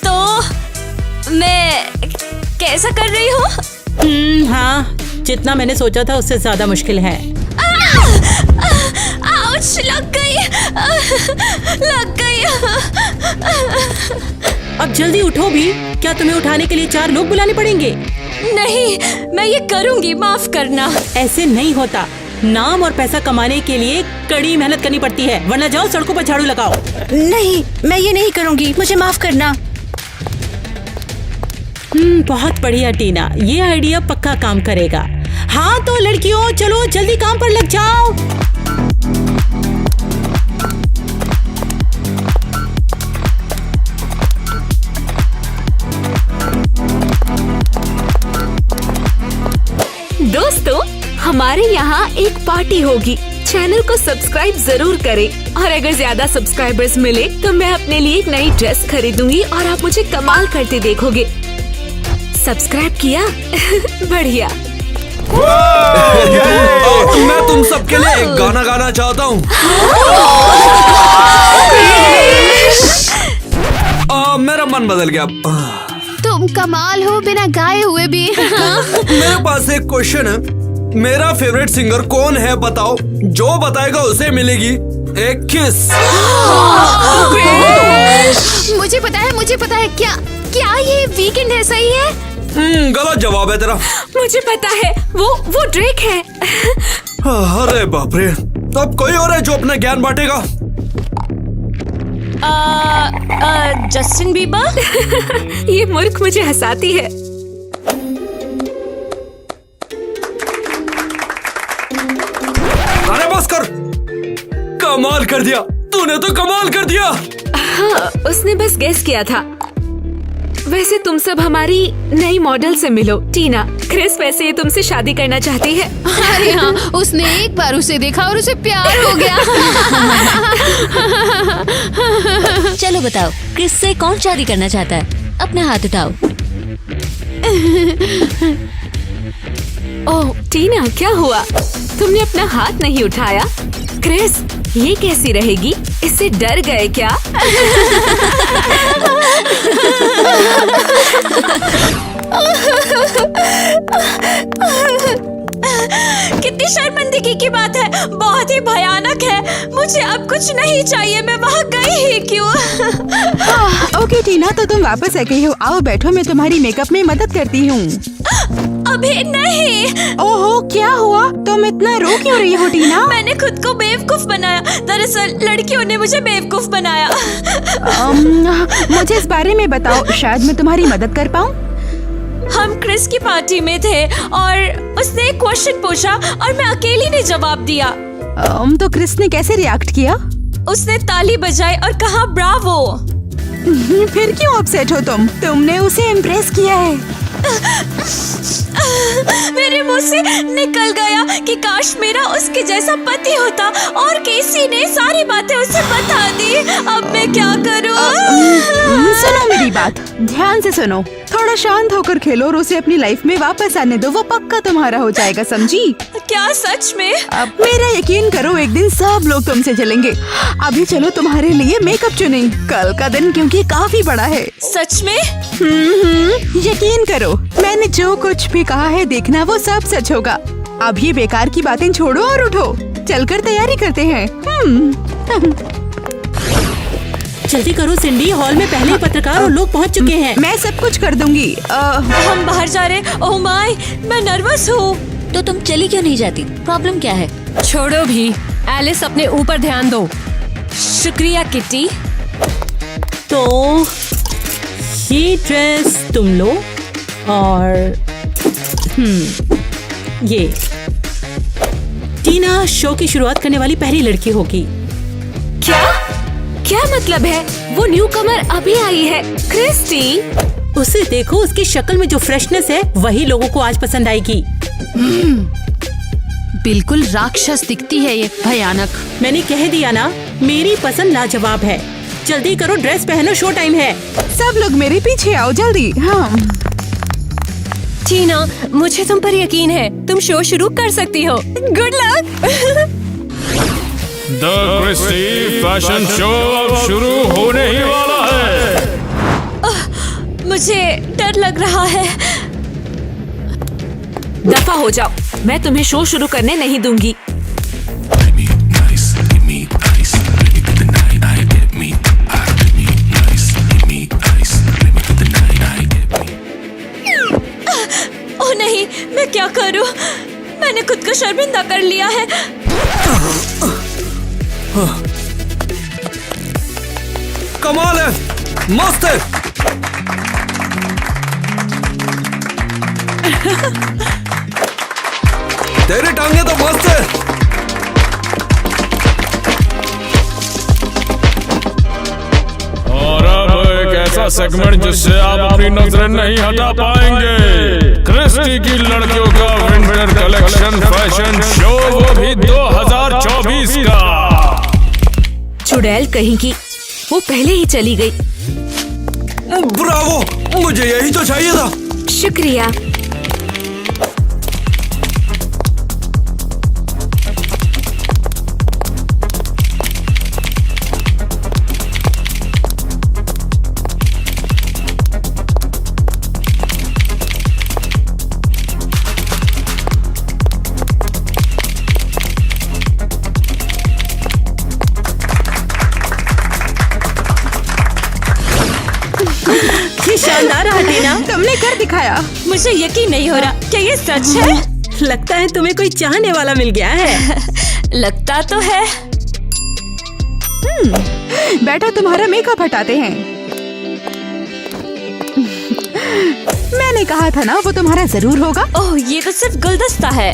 तो मैं कैसा कर रही हूँ? हाँ, जितना मैंने सोचा था उससे ज्यादा मुश्किल है। आउच, लग गई। अब जल्दी उठो भी। क्या तुम्हें उठाने के लिए 4 लोग बुलाने पड़ेंगे? नहीं, मैं ये करूँगी, माफ करना। ऐसे नहीं होता। नाम और पैसा कमाने के लिए कड़ी मेहनत करनी पड़ती है, वरना जाओ सड़कों पर झाड़ू लगाओ। नहीं, मैं ये नहीं करूँगी, मुझे माफ करना। बहुत बढ़िया टीना, ये आइडिया पक्का काम करेगा। हाँ तो लड़कियों, चलो जल्दी काम पर लग जाओ। दोस्तों, हमारे यहाँ एक पार्टी होगी। चैनल को सब्सक्राइब जरूर करें, और अगर ज्यादा सब्सक्राइबर्स मिले तो मैं अपने लिए एक नई ड्रेस खरीदूंगी और आप मुझे कमाल करते देखोगे। सब्सक्राइब किया? बढ़िया। मैं तुम सबके लिए एक गाना गाना चाहता हूँ। मेरा मन बदल गया। तुम कमाल हो, बिना गाए हुए भी। मेरे पास एक क्वेश्चन है। मेरा फेवरेट सिंगर कौन है बताओ? जो बताएगा उसे मिलेगी एक किस। मुझे पता है। क्या ये वीकेंड है? सही है? गलत जवाब है तेरा। मुझे पता है, वो ड्रेक है। अरे बाप रे, अब कोई और है जो अपना ज्ञान बांटेगा? Justin Bieber. ये मूर्ख मुझे हंसाती है। अरे बस कर, कमाल कर दिया तूने, तो कमाल कर दिया। हाँ, उसने बस गेस किया था। वैसे तुम सब हमारी नई मॉडल से मिलो। टीना, क्रिस वैसे ही तुमसे शादी करना चाहती है। अरे हाँ, उसने एक बार उसे देखा और उसे प्यार हो गया। चलो बताओ, क्रिस से कौन शादी करना चाहता है? अपना हाथ उठाओ। ओह टीना, क्या हुआ? तुमने अपना हाथ नहीं उठाया? क्रिस, ये कैसी रहेगी? इससे डर गए क्या? कितनी शर्मिंदगी की बात है, बहुत ही भयानक है। मुझे अब कुछ नहीं चाहिए, मैं वहाँ गई ही क्यों? ओके टीना, तो तुम वापस आ गई हो। आओ बैठो, मैं तुम्हारी मेकअप में मदद करती हूँ। अभी नहीं। ओहो, क्या हुआ? तुम इतना रो क्यों रही हो टीना? मैंने खुद को बेवकूफ बनाया। दरअसल लड़कियों ने मुझे बेवकूफ बनाया। मुझे इस बारे में बताओ, शायद मैं तुम्हारी मदद कर पाऊँ। हम क्रिस की पार्टी में थे और उसने एक क्वेश्चन पूछा और मैं अकेली ने जवाब दिया। तो क्रिस ने कैसे रिएक्ट किया? उसने ताली बजाई और कहा ब्रावो। फिर क्यों अपसेट हो तुम? तुमने उसे इम्प्रेस किया है। मेरे मुंह से निकल गया कि काश मेरा उसके जैसा पति होता, और केसी ने सारी बातें उसे बता दी। अब मैं क्या करूं? सुनो मेरी बात, ध्यान से सुनो। थोड़ा शांत होकर खेलो और उसे अपनी लाइफ में वापस आने दो। वो पक्का तुम्हारा हो जाएगा, समझी? क्या सच में? अब मेरा यकीन करो, एक दिन सब लोग तुमसे चलेंगे। अभी चलो तुम्हारे लिए मेकअप चुने कल का दिन, क्योंकि काफी बड़ा है। सच में? यकीन करो, मैंने जो कुछ भी कहा है देखना वो सब सच होगा। अब ये बेकार की बातें छोड़ो और उठो, चलकर तैयारी करते हैं। जल्दी करो सिंडी, हॉल में पहले ही पत्रकार और लोग पहुंच चुके हैं। मैं सब कुछ कर दूंगी। हम बाहर जा रहे। ओह माय, मैं नर्वस हूँ। तो तुम चली क्यों नहीं जाती? प्रॉब्लम क्या है? छोड़ो भी, एलिस अपने ऊपर ध्यान दो। शुक्रिया किट्टी। तो ये ड्रेस तुम लो और ये टीना शो की शुरुआत करने वाली पहली लड़की होगी। क्या मतलब है? वो न्यू कमर अभी आई है, क्रिस्टी। उसे देखो, उसकी शक्ल में जो फ्रेशनेस है वही लोगों को आज पसंद आएगी। बिल्कुल राक्षस दिखती है ये, भयानक। मैंने कह दिया ना, मेरी पसंद लाजवाब है। जल्दी करो, ड्रेस पहनो, शो टाइम है। सब लोग मेरे पीछे आओ जल्दी। हाँ टीना, मुझे तुम पर यकीन है, तुम शो शुरू कर सकती हो। Good luck. The Christie fashion show अब शुरू होने ही वाला है। मुझे डर लग रहा है। दफा हो जाओ, मैं तुम्हें शो शुरू करने नहीं दूंगी। ओह नहीं, मैं क्या करूं? मैंने खुद को शर्मिंदा कर लिया है। कमाल है, मस्त है। तेरी टांगे तो मस्त है। और अब एक ऐसा सेगमेंट जिससे आप अपनी नजरें नहीं हटा पाएंगे। क्रिस्टी की लड़कियों का विंटर कलेक्शन फैशन शो, वो भी 2024 का। चुड़ैल कहीं की, वो पहले ही चली गई। ब्रावो, मुझे यही तो चाहिए था। शुक्रिया। ये शानदार रहा टीना। तुमने कर दिखाया। मुझे यकीन नहीं हो रहा, क्या ये सच है? लगता है तुम्हें कोई चाहने वाला मिल गया है। लगता तो है। बेटा तुम्हारा मेकअप हटाते हैं। मैंने कहा था ना वो तुम्हारा जरूर होगा। ओह, ये तो सिर्फ गुलदस्ता है।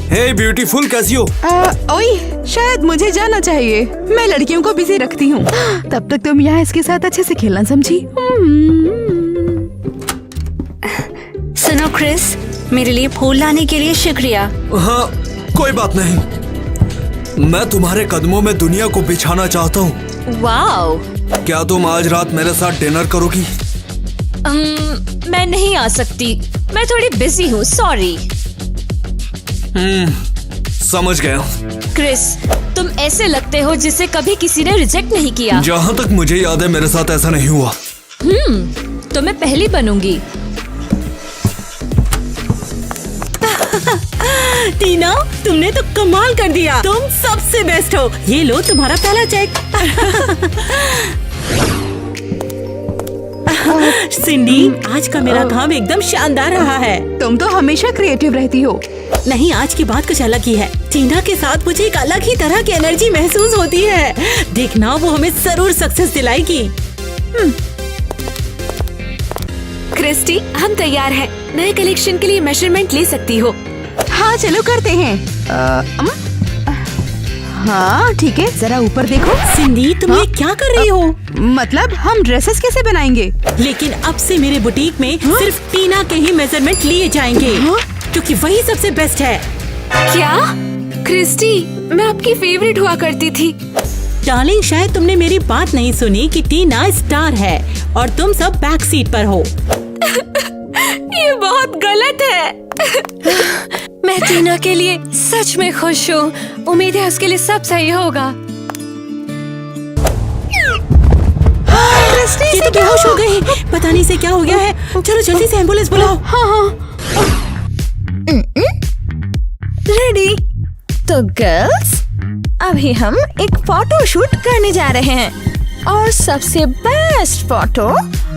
हे ब्यूटीफुल, कैसी हो? ओए, शायद मुझे जाना चाहिए। मैं लड़कियों को बिजी रखती हूँ। तब तक तुम यहाँ इसके साथ अच्छे से खेलना, समझी? सुनो क्रिस, मेरे लिए फूल लाने के लिए शुक्रिया। हाँ, कोई बात नहीं। मैं तुम्हारे कदमों में दुनिया को बिछाना चाहता हूँ। वाओ। क्या तुम आज रात मेरे साथ डिनर करोगी? मैं नहीं आ सकती, मैं थोड़ी बिजी हूँ, सॉरी। समझ गया। क्रिस, तुम ऐसे लगते हो जिसे कभी किसी ने रिजेक्ट नहीं किया। जहाँ तक मुझे याद है मेरे साथ ऐसा नहीं हुआ। तो मैं पहली बनूंगी। टीना, तुमने तो कमाल कर दिया। तुम सबसे बेस्ट हो। ये लो तुम्हारा पहला चेक। सिंडी, आज का मेरा काम एकदम शानदार रहा है। तुम तो हमेशा क्रिएटिव रहती हो। नहीं, आज की बात कुछ अलग ही है। टीना के साथ मुझे एक अलग ही तरह की एनर्जी महसूस होती है। देखना, वो हमें जरूर सक्सेस दिलाएगी। क्रिस्टी, हम तैयार हैं। नए कलेक्शन के लिए मेजरमेंट ले सकती हो। हाँ चलो करते हैं। हाँ ठीक है, जरा ऊपर देखो। सिंडी, तुम ये क्या कर रही हो? मतलब हम ड्रेसेस कैसे बनाएंगे? लेकिन अब से मेरे बुटीक में सिर्फ टीना के ही मेजरमेंट लिए जाएंगे, क्योंकि वही सबसे बेस्ट है। क्या? क्रिस्टी, मैं आपकी फेवरेट हुआ करती थी। डार्लिंग, शायद तुमने मेरी बात नहीं सुनी कि टीना स्टार है और तुम सब बैक सीट पर हो। ये बहुत गलत है। मैं टीना के लिए सच में खुश हूँ। उम्मीद है उसके लिए सब सही होगा। ये तो बेहोश हो गई। पता नहीं से क्या हो गया है। चलो जल्दी से एम्बुलेंस बुलाओ। हाँ। रेडी? तो गर्ल्स, अभी हम एक फोटो शूट करने जा रहे हैं और सबसे बेस्ट फोटो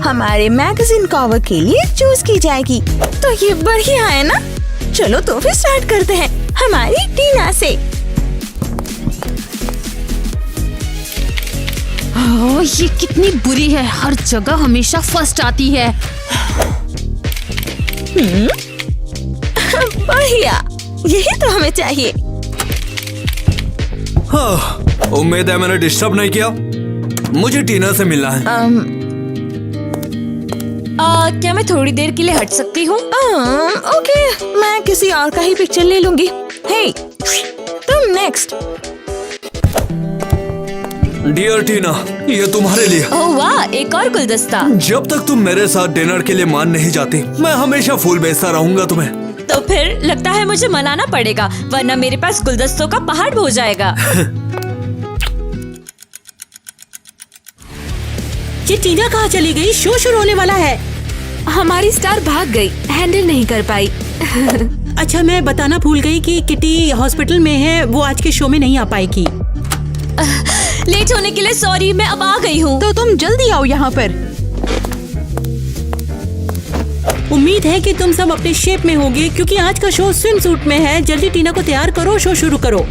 हमारे मैगजीन कवर के लिए चूज की जाएगी। तो ये बढ़िया है ना? चलो तो फिर स्टार्ट करते हैं हमारी टीना से। ओह, ये कितनी बुरी है, हर जगह हमेशा फर्स्ट आती है। बढ़िया, यही तो हमें चाहिए। हाँ, उम्मीद है मैंने डिस्टर्ब नहीं किया। मुझे टीना से मिलना है। क्या मैं थोड़ी देर के लिए हट सकती हूँ? ओके, मैं किसी और का ही पिक्चर ले लूंगी। हे, तुम नेक्स्ट। डियर टीना, ये तुम्हारे लिए। ओह वाह, एक और गुलदस्ता। जब तक तुम मेरे साथ डिनर के लिए मान नहीं जाती, मैं हमेशा फूल बेचता रहूंगा तुम्हें। तो फिर लगता है मुझे मनाना पड़ेगा, वरना मेरे पास गुलदस्तों का पहाड़ हो जाएगा। ये टीना कहाँ चली गई? शो शुरू होने वाला है। हमारी स्टार भाग गई, हैंडल नहीं कर पाई। अच्छा, मैं बताना भूल गई कि किटी हॉस्पिटल में है, वो आज के शो में नहीं आ पाएगी। लेट होने के लिए सॉरी, मैं अब आ गई हूँ। तो तुम जल्दी आओ यहाँ पर। उम्मीद है कि तुम सब अपने शेप में होगे, क्योंकि आज का शो स्विम सूट में है। जल्दी टीना को तैयार करो, शो शुरू करो।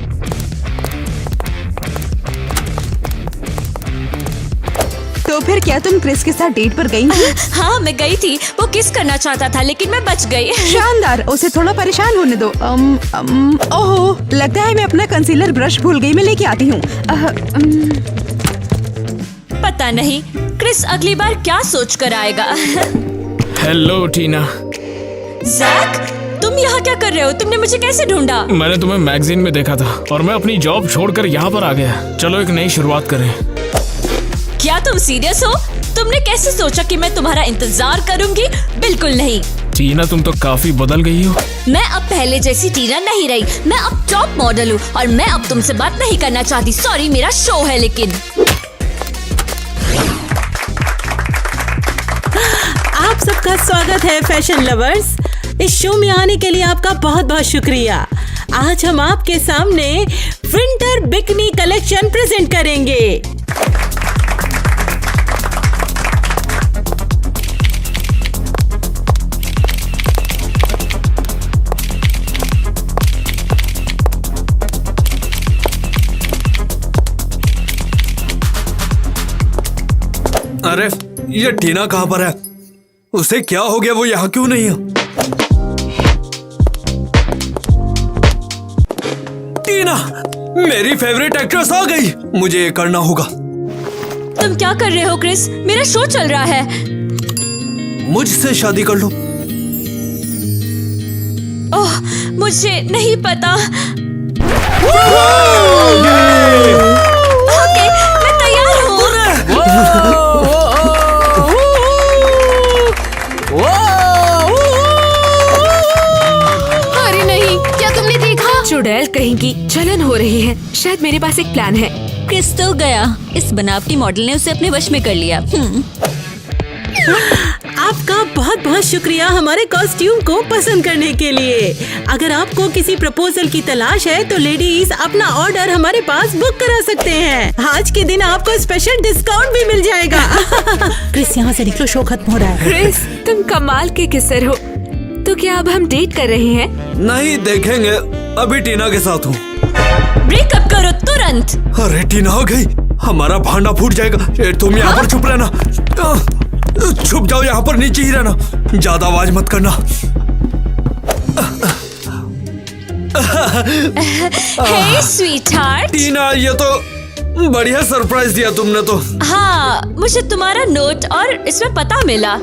तो फिर क्या तुम क्रिस के साथ डेट पर गई? हाँ, मैं गई थी। वो किस करना चाहता था, लेकिन मैं बच गई। शानदार, उसे थोड़ा परेशान होने दो। ओहो, लगता है मैं अपना कंसीलर ब्रश भूल गई, मैं लेके आती हूँ। पता नहीं क्रिस अगली बार क्या सोच कर आएगा। हेलो टीना। जैक, तुम यहाँ क्या कर रहे हो? तुमने मुझे कैसे ढूंढा? मैंने तुम्हें मैगजीन में देखा था और मैं अपनी जॉब छोड़कर यहाँ पर आ गया। चलो एक नई शुरुआत करें। क्या तुम सीरियस हो? तुमने कैसे सोचा कि मैं तुम्हारा इंतजार करूंगी? बिल्कुल नहीं। टीना, तुम तो काफी बदल गई हो। मैं अब पहले जैसी टीना नहीं रही। मैं अब टॉप मॉडल हूँ और मैं अब तुमसे बात नहीं करना चाहती। सॉरी, मेरा शो है। लेकिन आप सबका स्वागत है फैशन लवर्स। इस शो में आने के लिए आपका बहुत बहुत शुक्रिया। आज हम आपके सामने विंटर बिकनी कलेक्शन प्रेजेंट करेंगे। अरे ये टीना कहाँ पर है? उसे क्या हो गया? वो यहाँ क्यों नहीं है? टीना, मेरी फेवरेट एक्ट्रेस आ गई। मुझे ये करना होगा। तुम क्या कर रहे हो क्रिस? मेरा शो चल रहा है। मुझसे शादी कर लो। ओह, मुझे नहीं पता। ओके, मैं तैयार हूँ। अरे नहीं, क्या तुमने देखा? चुड़ैल कहीं की जलन हो रही है। शायद मेरे पास एक प्लान है। क्रिस तो गया। इस बनावटी मॉडल ने उसे अपने वश में कर लिया। आपका बहुत बहुत शुक्रिया हमारे कॉस्ट्यूम को पसंद करने के लिए। अगर आपको किसी प्रपोजल की तलाश है तो लेडीज अपना ऑर्डर हमारे पास बुक करा सकते हैं। आज के दिन आपको स्पेशल डिस्काउंट भी मिल जाएगा। क्रिस, यहाँ से निकलो, शो खत्म हो रहा है। क्रिस, तुम कमाल के किसर हो। तो क्या अब हम डेट कर रहे हैं? नहीं, देखेंगे। अभी टीना के साथ हूँ। ब्रेकअप करो तुरंत। अरे टीना आ गई, हमारा भांडा फूट जाएगा। ए, तुम यहाँ पर चुप रहना। छुप जाओ, यहाँ पर नीचे ही रहना। ज्यादा आवाज मत करना। हे स्वीटहार्ट। टीना, ये तो बढ़िया सरप्राइज दिया तुमने तो। हाँ, मुझे तुम्हारा नोट और इसमें पता मिला।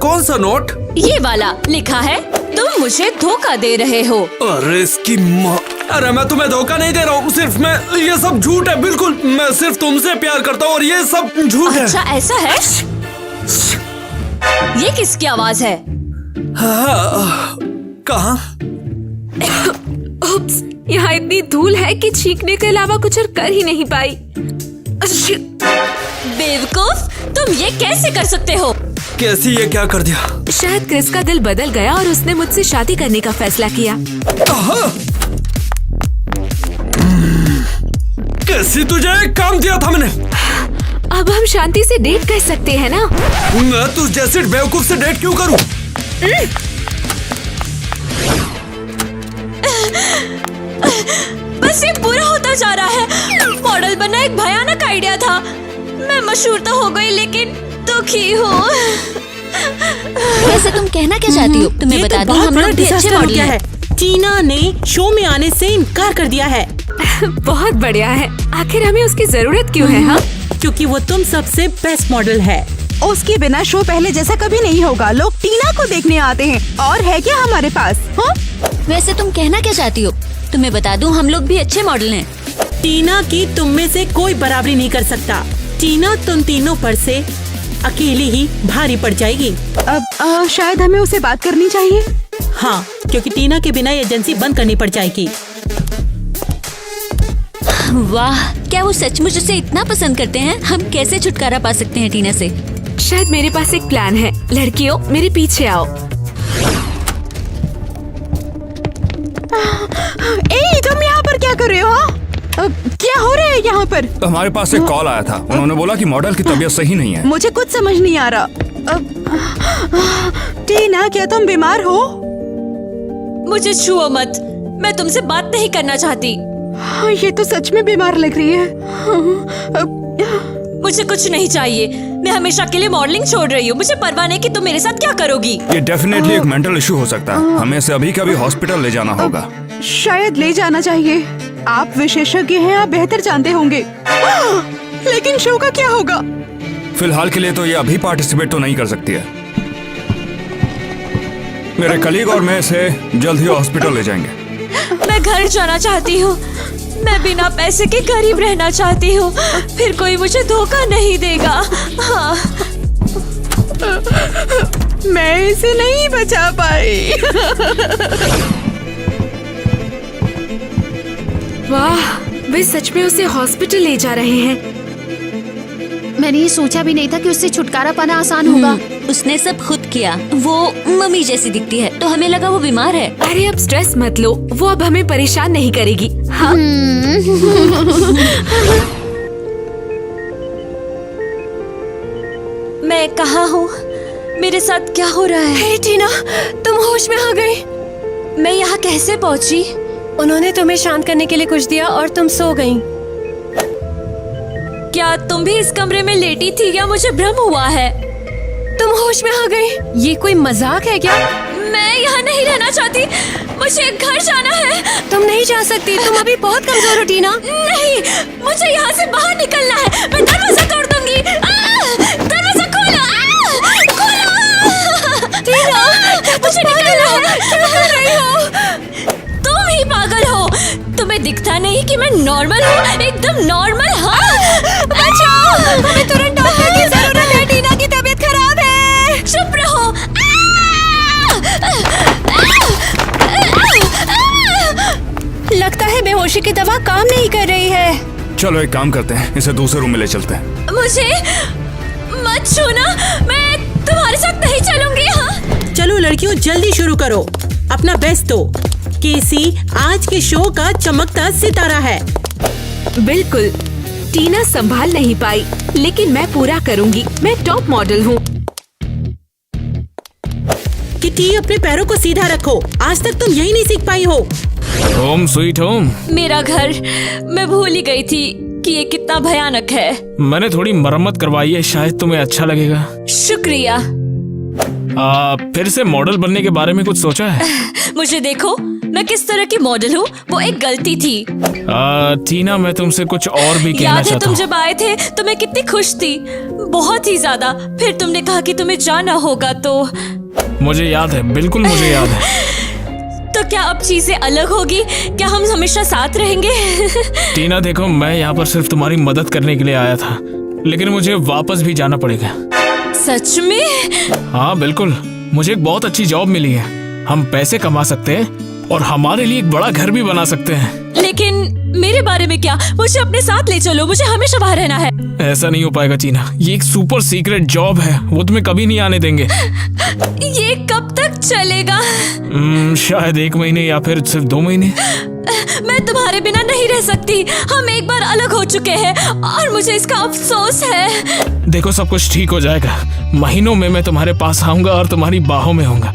कौन सा नोट? ये वाला लिखा है, तुम मुझे धोखा दे रहे हो। अरे इसकी माँ। अरे मैं तुम्हें धोखा नहीं दे रहा हूँ, सिर्फ मैं, ये सब झूठ है बिल्कुल। मैं सिर्फ तुमसे प्यार करता हूँ और ये सब झूठ है। अच्छा, ऐसा है? ये किसकी आवाज है? कहाँ? उप्स, यहाँ इतनी धूल है कि छींकने के अलावा कुछ और कर ही नहीं पाई। बेवकूफ, तुम ये कैसे कर सकते हो? कैसी? ये क्या कर दिया? शायद क्रिस का दिल बदल गया और उसने मुझसे शादी करने का फैसला किया। कैसी? तुझे एक काम दिया था मैंने। अब हम शांति से डेट कर सकते हैं ना? मैं तुझ जैसे बेवकूफ से डेट क्यों करूं? बस ये बुरा होता जा रहा है। मॉडल बनना एक भयानक आइडिया था। मैं मशहूर तो हो गई, लेकिन दुखी हूँ। वैसे तुम कहना क्या चाहती हो? तुम्हें बता दूं, हम लोग भी अच्छे मॉडल हैं। टीना ने शो में आने से इनकार कर दिया है। बहुत बढ़िया है। आखिर हमें उसकी जरूरत क्यों है? हाँ, क्योंकि वो तुम सबसे बेस्ट मॉडल है। उसके बिना शो पहले जैसा कभी नहीं होगा। लोग टीना को देखने आते हैं। और है क्या हमारे पास? हाँ? वैसे तुम कहना क्या चाहती हो? तुम्हें बता दूं, हम लोग भी अच्छे मॉडल हैं। टीना की तुम में से कोई बराबरी नहीं कर सकता। टीना तुम तीनों पर से अकेली ही भारी पड़ जाएगी। अब शायद हमें उसे बात करनी चाहिए। हाँ, क्योंकि टीना के बिना एजेंसी बंद करनी पड़ जाएगी। वाह, क्या वो सचमुच उसे इतना पसंद करते हैं? हम कैसे छुटकारा पा सकते हैं टीना से? शायद मेरे पास एक प्लान है। लड़कियों, मेरे पीछे आओ। ए, तुम यहाँ पर क्या कर रहे हो? क्या हो रहा है यहाँ पर? हमारे पास एक कॉल आया था। उन्होंने बोला कि मॉडल की तबीयत सही नहीं है। मुझे कुछ समझ नहीं आ रहा। टीना, क्या तुम बीमार हो? मुझे छुओ मत। मैं तुमसे बात नहीं करना चाहती। ये तो सच में बीमार लग रही है। मुझे कुछ नहीं चाहिए। मैं हमेशा के लिए मॉडलिंग छोड़ रही हूँ। मुझे परवाह नहीं कि तुम मेरे साथ क्या करोगी। ये डेफिनेटली एक मेंटल इशू हो सकता है। हमें इसे अभी कभी हॉस्पिटल ले जाना होगा। शायद ले जाना चाहिए। आप विशेषज्ञ हैं, आप बेहतर जानते होंगे। लेकिन शो का क्या होगा? फिलहाल के लिए तो ये अभी पार्टिसिपेट तो नहीं कर सकती है। मेरे कलीग और मैं इसे जल्द ही हॉस्पिटल ले जाएंगे। मैं घर जाना चाहती हूँ। मैं बिना पैसे के गरीब रहना चाहती हूँ। फिर कोई मुझे धोखा नहीं देगा। हाँ। मैं इसे नहीं बचा पाई। वाह, वे सच में उसे हॉस्पिटल ले जा रहे हैं। मैंने ये सोचा भी नहीं था कि उससे छुटकारा पाना आसान होगा। उसने सब खुद किया। वो मम्मी जैसी दिखती है, तो हमें लगा वो बीमार है। अरे अब स्ट्रेस मत लो, वो अब हमें परेशान नहीं करेगी। हाँ? मैं कहाँ हूँ? मेरे साथ क्या हो रहा है? हे टीना, तुम होश में आ गई। मैं यहाँ कैसे पहुँची? उन्होंने तुम्हें शांत करने के लिए कुछ दिया और तुम सो गई। क्या तुम भी इस कमरे में लेटी थी या मुझे भ्रम हुआ है? तुम होश में आ गई? ये कोई मजाक है क्या? मैं यहाँ नहीं रहना चाहती, मुझे घर जाना है। तुम नहीं जा सकती, तुम अभी बहुत कमजोर हो टीना। नहीं, मुझे यहाँ से बाहर निकलना है। मैं दरवाजा तोड़ दूंगी। दरवाजा खोलो, खोलो। टीना, मुझे निकलना है। क्या कर रही हो? तुम ही पागल हो। तुम्हें दिखता नहीं कि मैं नॉर्मल हूँ? एकदम नॉर्मल। हाँ, बचाओ, हमें तुरंत डॉक्टर की जरूरत है। टीना की तबीयत खराब है। चुप रहो। लगता है बेहोशी की दवा काम नहीं कर रही है। चलो एक काम करते हैं, इसे दूसरे रूम में ले चलते हैं। मुझे मत छूना, मैं तुम्हारे साथ नहीं चलूंगी। हाँ, चलो लड़कियों जल्दी शुरू करो, अपना बेस्ट दो। केसी आज के शो का चमकता सितारा है। बिल्कुल, टीना संभाल नहीं पाई, लेकिन मैं पूरा करूंगी। मैं टॉप मॉडल हूँ। किटी अपने पैरों को सीधा रखो, आज तक तुम यही नहीं सीख पाई हो। Home sweet home. मेरा घर, मैं भूल ही गई थी कि ये कितना भयानक है। मैंने थोड़ी मरम्मत करवाई है, शायद तुम्हें अच्छा लगेगा। शुक्रिया। फिर से मॉडल बनने के बारे में कुछ सोचा है? मुझे देखो, मैं किस तरह की मॉडल हूँ, वो एक गलती थी। टीना, मैं तुमसे कुछ और भी कहना याद है चाहता तुम हूँ। जब आए थे तो मैं कितनी खुश थी, बहुत ही ज्यादा। फिर तुमने कहा कि तुम्हें जाना होगा, तो मुझे याद है, बिल्कुल मुझे याद है। तो क्या अब चीजें अलग होगी? क्या हम हमेशा साथ रहेंगे? टीना देखो, मैं यहाँ पर सिर्फ तुम्हारी मदद करने के लिए आया था, लेकिन मुझे वापस भी जाना पड़ेगा। सच में? हाँ बिल्कुल, मुझे एक बहुत अच्छी जॉब मिली है। हम पैसे कमा सकते हैं और हमारे लिए एक बड़ा घर भी बना सकते हैं। लेकिन मेरे बारे में क्या? मुझे अपने साथ ले चलो, मुझे हमेशा बाहर रहना है। ऐसा नहीं हो पाएगा टीना, ये एक सुपर सीक्रेट जॉब है, वो तुम्हें कभी नहीं आने देंगे। ये कब तक चलेगा? शायद 1 महीने या फिर सिर्फ 2 महीने। मैं तुम्हारे बिना नहीं रह सकती। हम एक बार अलग हो चुके हैं और मुझे इसका अफसोस है। देखो, सब कुछ ठीक हो जाएगा। महीनों में मैं तुम्हारे पास आऊंगा और तुम्हारी बाहों में होऊंगा।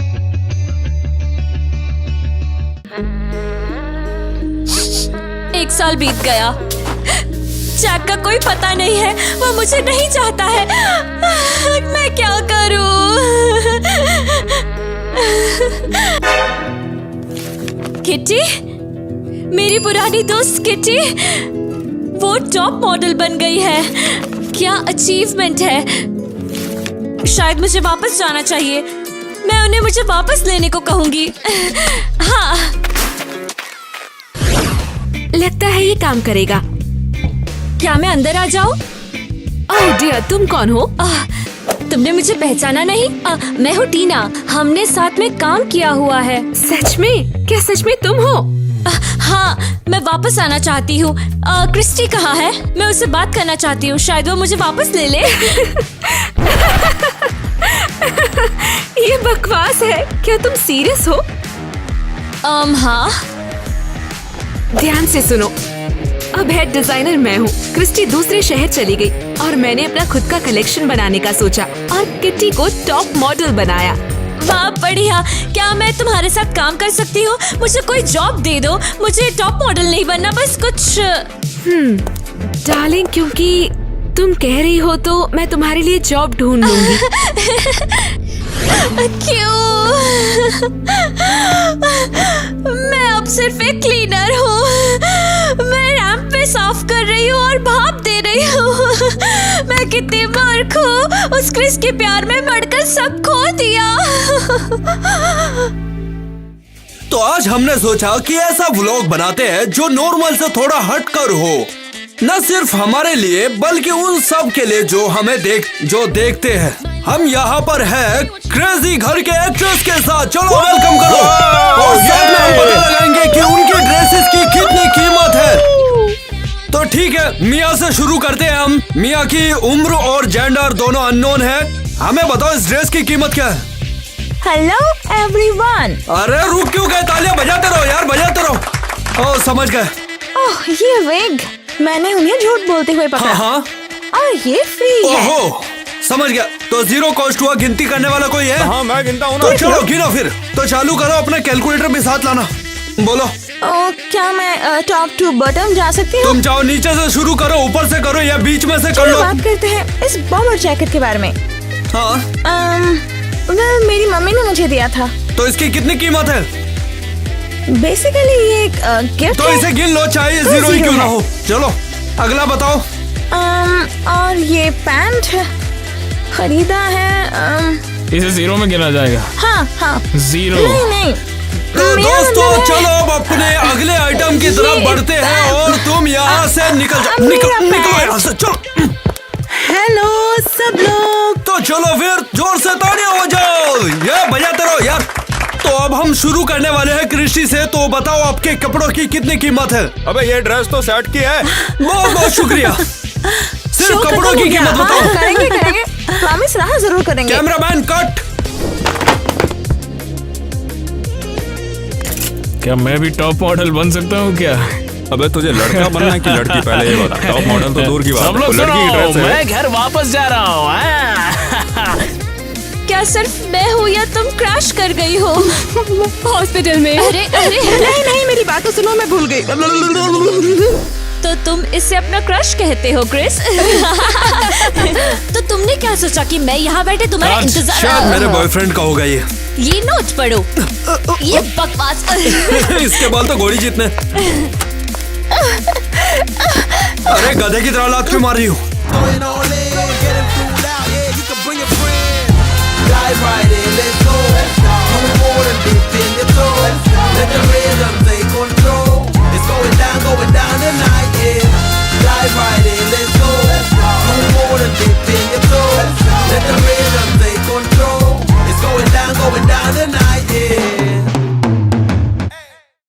एक साल बीत गया, जैक का कोई पता नहीं है, वो मुझे नहीं चाहता है। मैं क्या करूं? किटी, मेरी पुरानी दोस्त किटी, वो टॉप मॉडल बन गई है। क्या अचीवमेंट है। शायद मुझे वापस जाना चाहिए। मैं उन्हें मुझे वापस लेने को कहूंगी। हाँ, लगता है ये काम करेगा। क्या मैं अंदर आ जाऊं? ओह डियर, तुम कौन हो? तुमने मुझे पहचाना नहीं? मैं हूँ टीना, हमने साथ में काम किया हुआ है। सच में? क्या सच में तुम हो? हाँ, मैं वापस आना चाहती हूँ। क्रिस्टी कहाँ है? मैं उससे बात करना चाहती हूँ, शायद वो मुझे वापस ले ले। ये बकवास है। क्या तुम सीरियस हो? हाँ। ध्यान से सुनो, अब हेड डिजाइनर मैं हूँ। क्रिस्टी दूसरे शहर चली गई और मैंने अपना खुद का कलेक्शन बनाने का सोचा और किटी को टॉप मॉडल बनाया। वाह, बढ़िया। क्या मैं तुम्हारे साथ काम कर सकती हूँ? मुझे कोई जॉब दे दो। मुझे टॉप मॉडल नहीं बनना, बस कुछ। डार्लिंग, क्योंकि तुम कह रही हो तो मैं तुम्हारे लिए जॉब ढूंढ लूंगी। क्यों? मैं अब सिर्फ एक क्लीनर हूँ। मैं रैंप पे साफ कर रही हूँ और भाप दे रही हूँ। मैं कितनी मूर्ख हूँ, उस क्रिस के प्यार में पड़कर सब खो दिया। तो आज हमने सोचा कि ऐसा व्लॉग बनाते हैं जो नॉर्मल से थोड़ा हटकर हो, न सिर्फ हमारे लिए बल्कि उन सब के लिए जो हमें देखते हैं। हम यहाँ पर है क्रेजी घर के एक्ट्रेस के साथ। चलो वेलकम करो और साथ में हम पता लगाएंगे कि उनकी ड्रेसेस की कितनी कीमत है। तो ठीक है, मिया से शुरू करते हैं हम। मिया की उम्र और जेंडर दोनों अननोन है। हमें बताओ इस ड्रेस की कीमत क्या है? Hello everyone. अरे रुक क्यों गए? तालियां बजाते रहो यार, बजाते रहो। ओह समझ गए। ओह ये विग मैंने उन्हें झूठ बोलते हुए पकड़ा। हाँ। और ये फ्री है। ओहो समझ गया। तो 0 कॉस्ट हुआ। गिनती करने वाला कोई है? हाँ मैं गिनता हूँ ना। तो चलो गिनो फिर। तो चालू करो, अपना कैलकुलेटर भी साथ लाना। बोलो। क्या मैं टॉप टू बॉटम जा सकती हूँ? तुम चाहो नीचे से शुरू करो, ऊपर से करो या बीच में से कर चलो लो। बात करते हैं इस बॉमर जैकेट के बारे में। हाँ वेल मेरी मम्मी ने मुझे दिया था। तो इसकी कितनी कीमत है? बेसिकली ये एक गिफ्ट तो इसे गिन लो, चाहे ये जीरो ही क्यों ना हो। चलो अगला बताओ। और ये पैंट खरीदा है। इसे जीरो में गिना जाएगा। हाँ हाँ। जीरो। नहीं तो दोस्तों चलो अब अपने अगले आइटम की तरफ बढ़ते हैं और तुम यहाँ से निकल जाओ। निकलो यहाँ से, चलो। हेलो सब लोग। तो चलो फिर जोर से तालियां हो जाओ, ये बजाते रहो यार। तो अब हम शुरू करने वाले हैं क्रिस्टी से। तो बताओ आपके कपड़ों की कितनी कीमत है? अबे ये ड्रेस तो सेट की है। बहुत बहुत शुक्रिया। सिर्फ कपड़ों की कीमत बताओ। करेंगे प्रॉमिस रहा जरूर करेंगे। Cameraman cut. क्या मैं भी टॉप मॉडल बन सकता हूँ क्या? अबे तुझे लड़का बनना है कि लड़की? पहले ये बता। टॉप मॉडल तो दूर की बात है। सब लोग लड़की की सुनो, ड्रेस है। मैं घर वापस जा रहा हूँ। क्या सिर्फ मैं हूँ या तुम क्रैश कर गई हो हॉस्पिटल में? अरे नहीं मेरी बात तो सुनो, मैं भूल गई। तो तुम इससे अपना क्रश कहते हो क्रिस? तो तुमने क्या सोचा कि मैं यहाँ बैठे तुम्हारा इंतजार? शायद मेरे बॉयफ्रेंड का होगा ये नोट पढ़ो। ये बकवास। इसके बाल तो घोड़ी जितने। अरे गधे की तरह लात क्यों मार रही हो? Dive right in, let's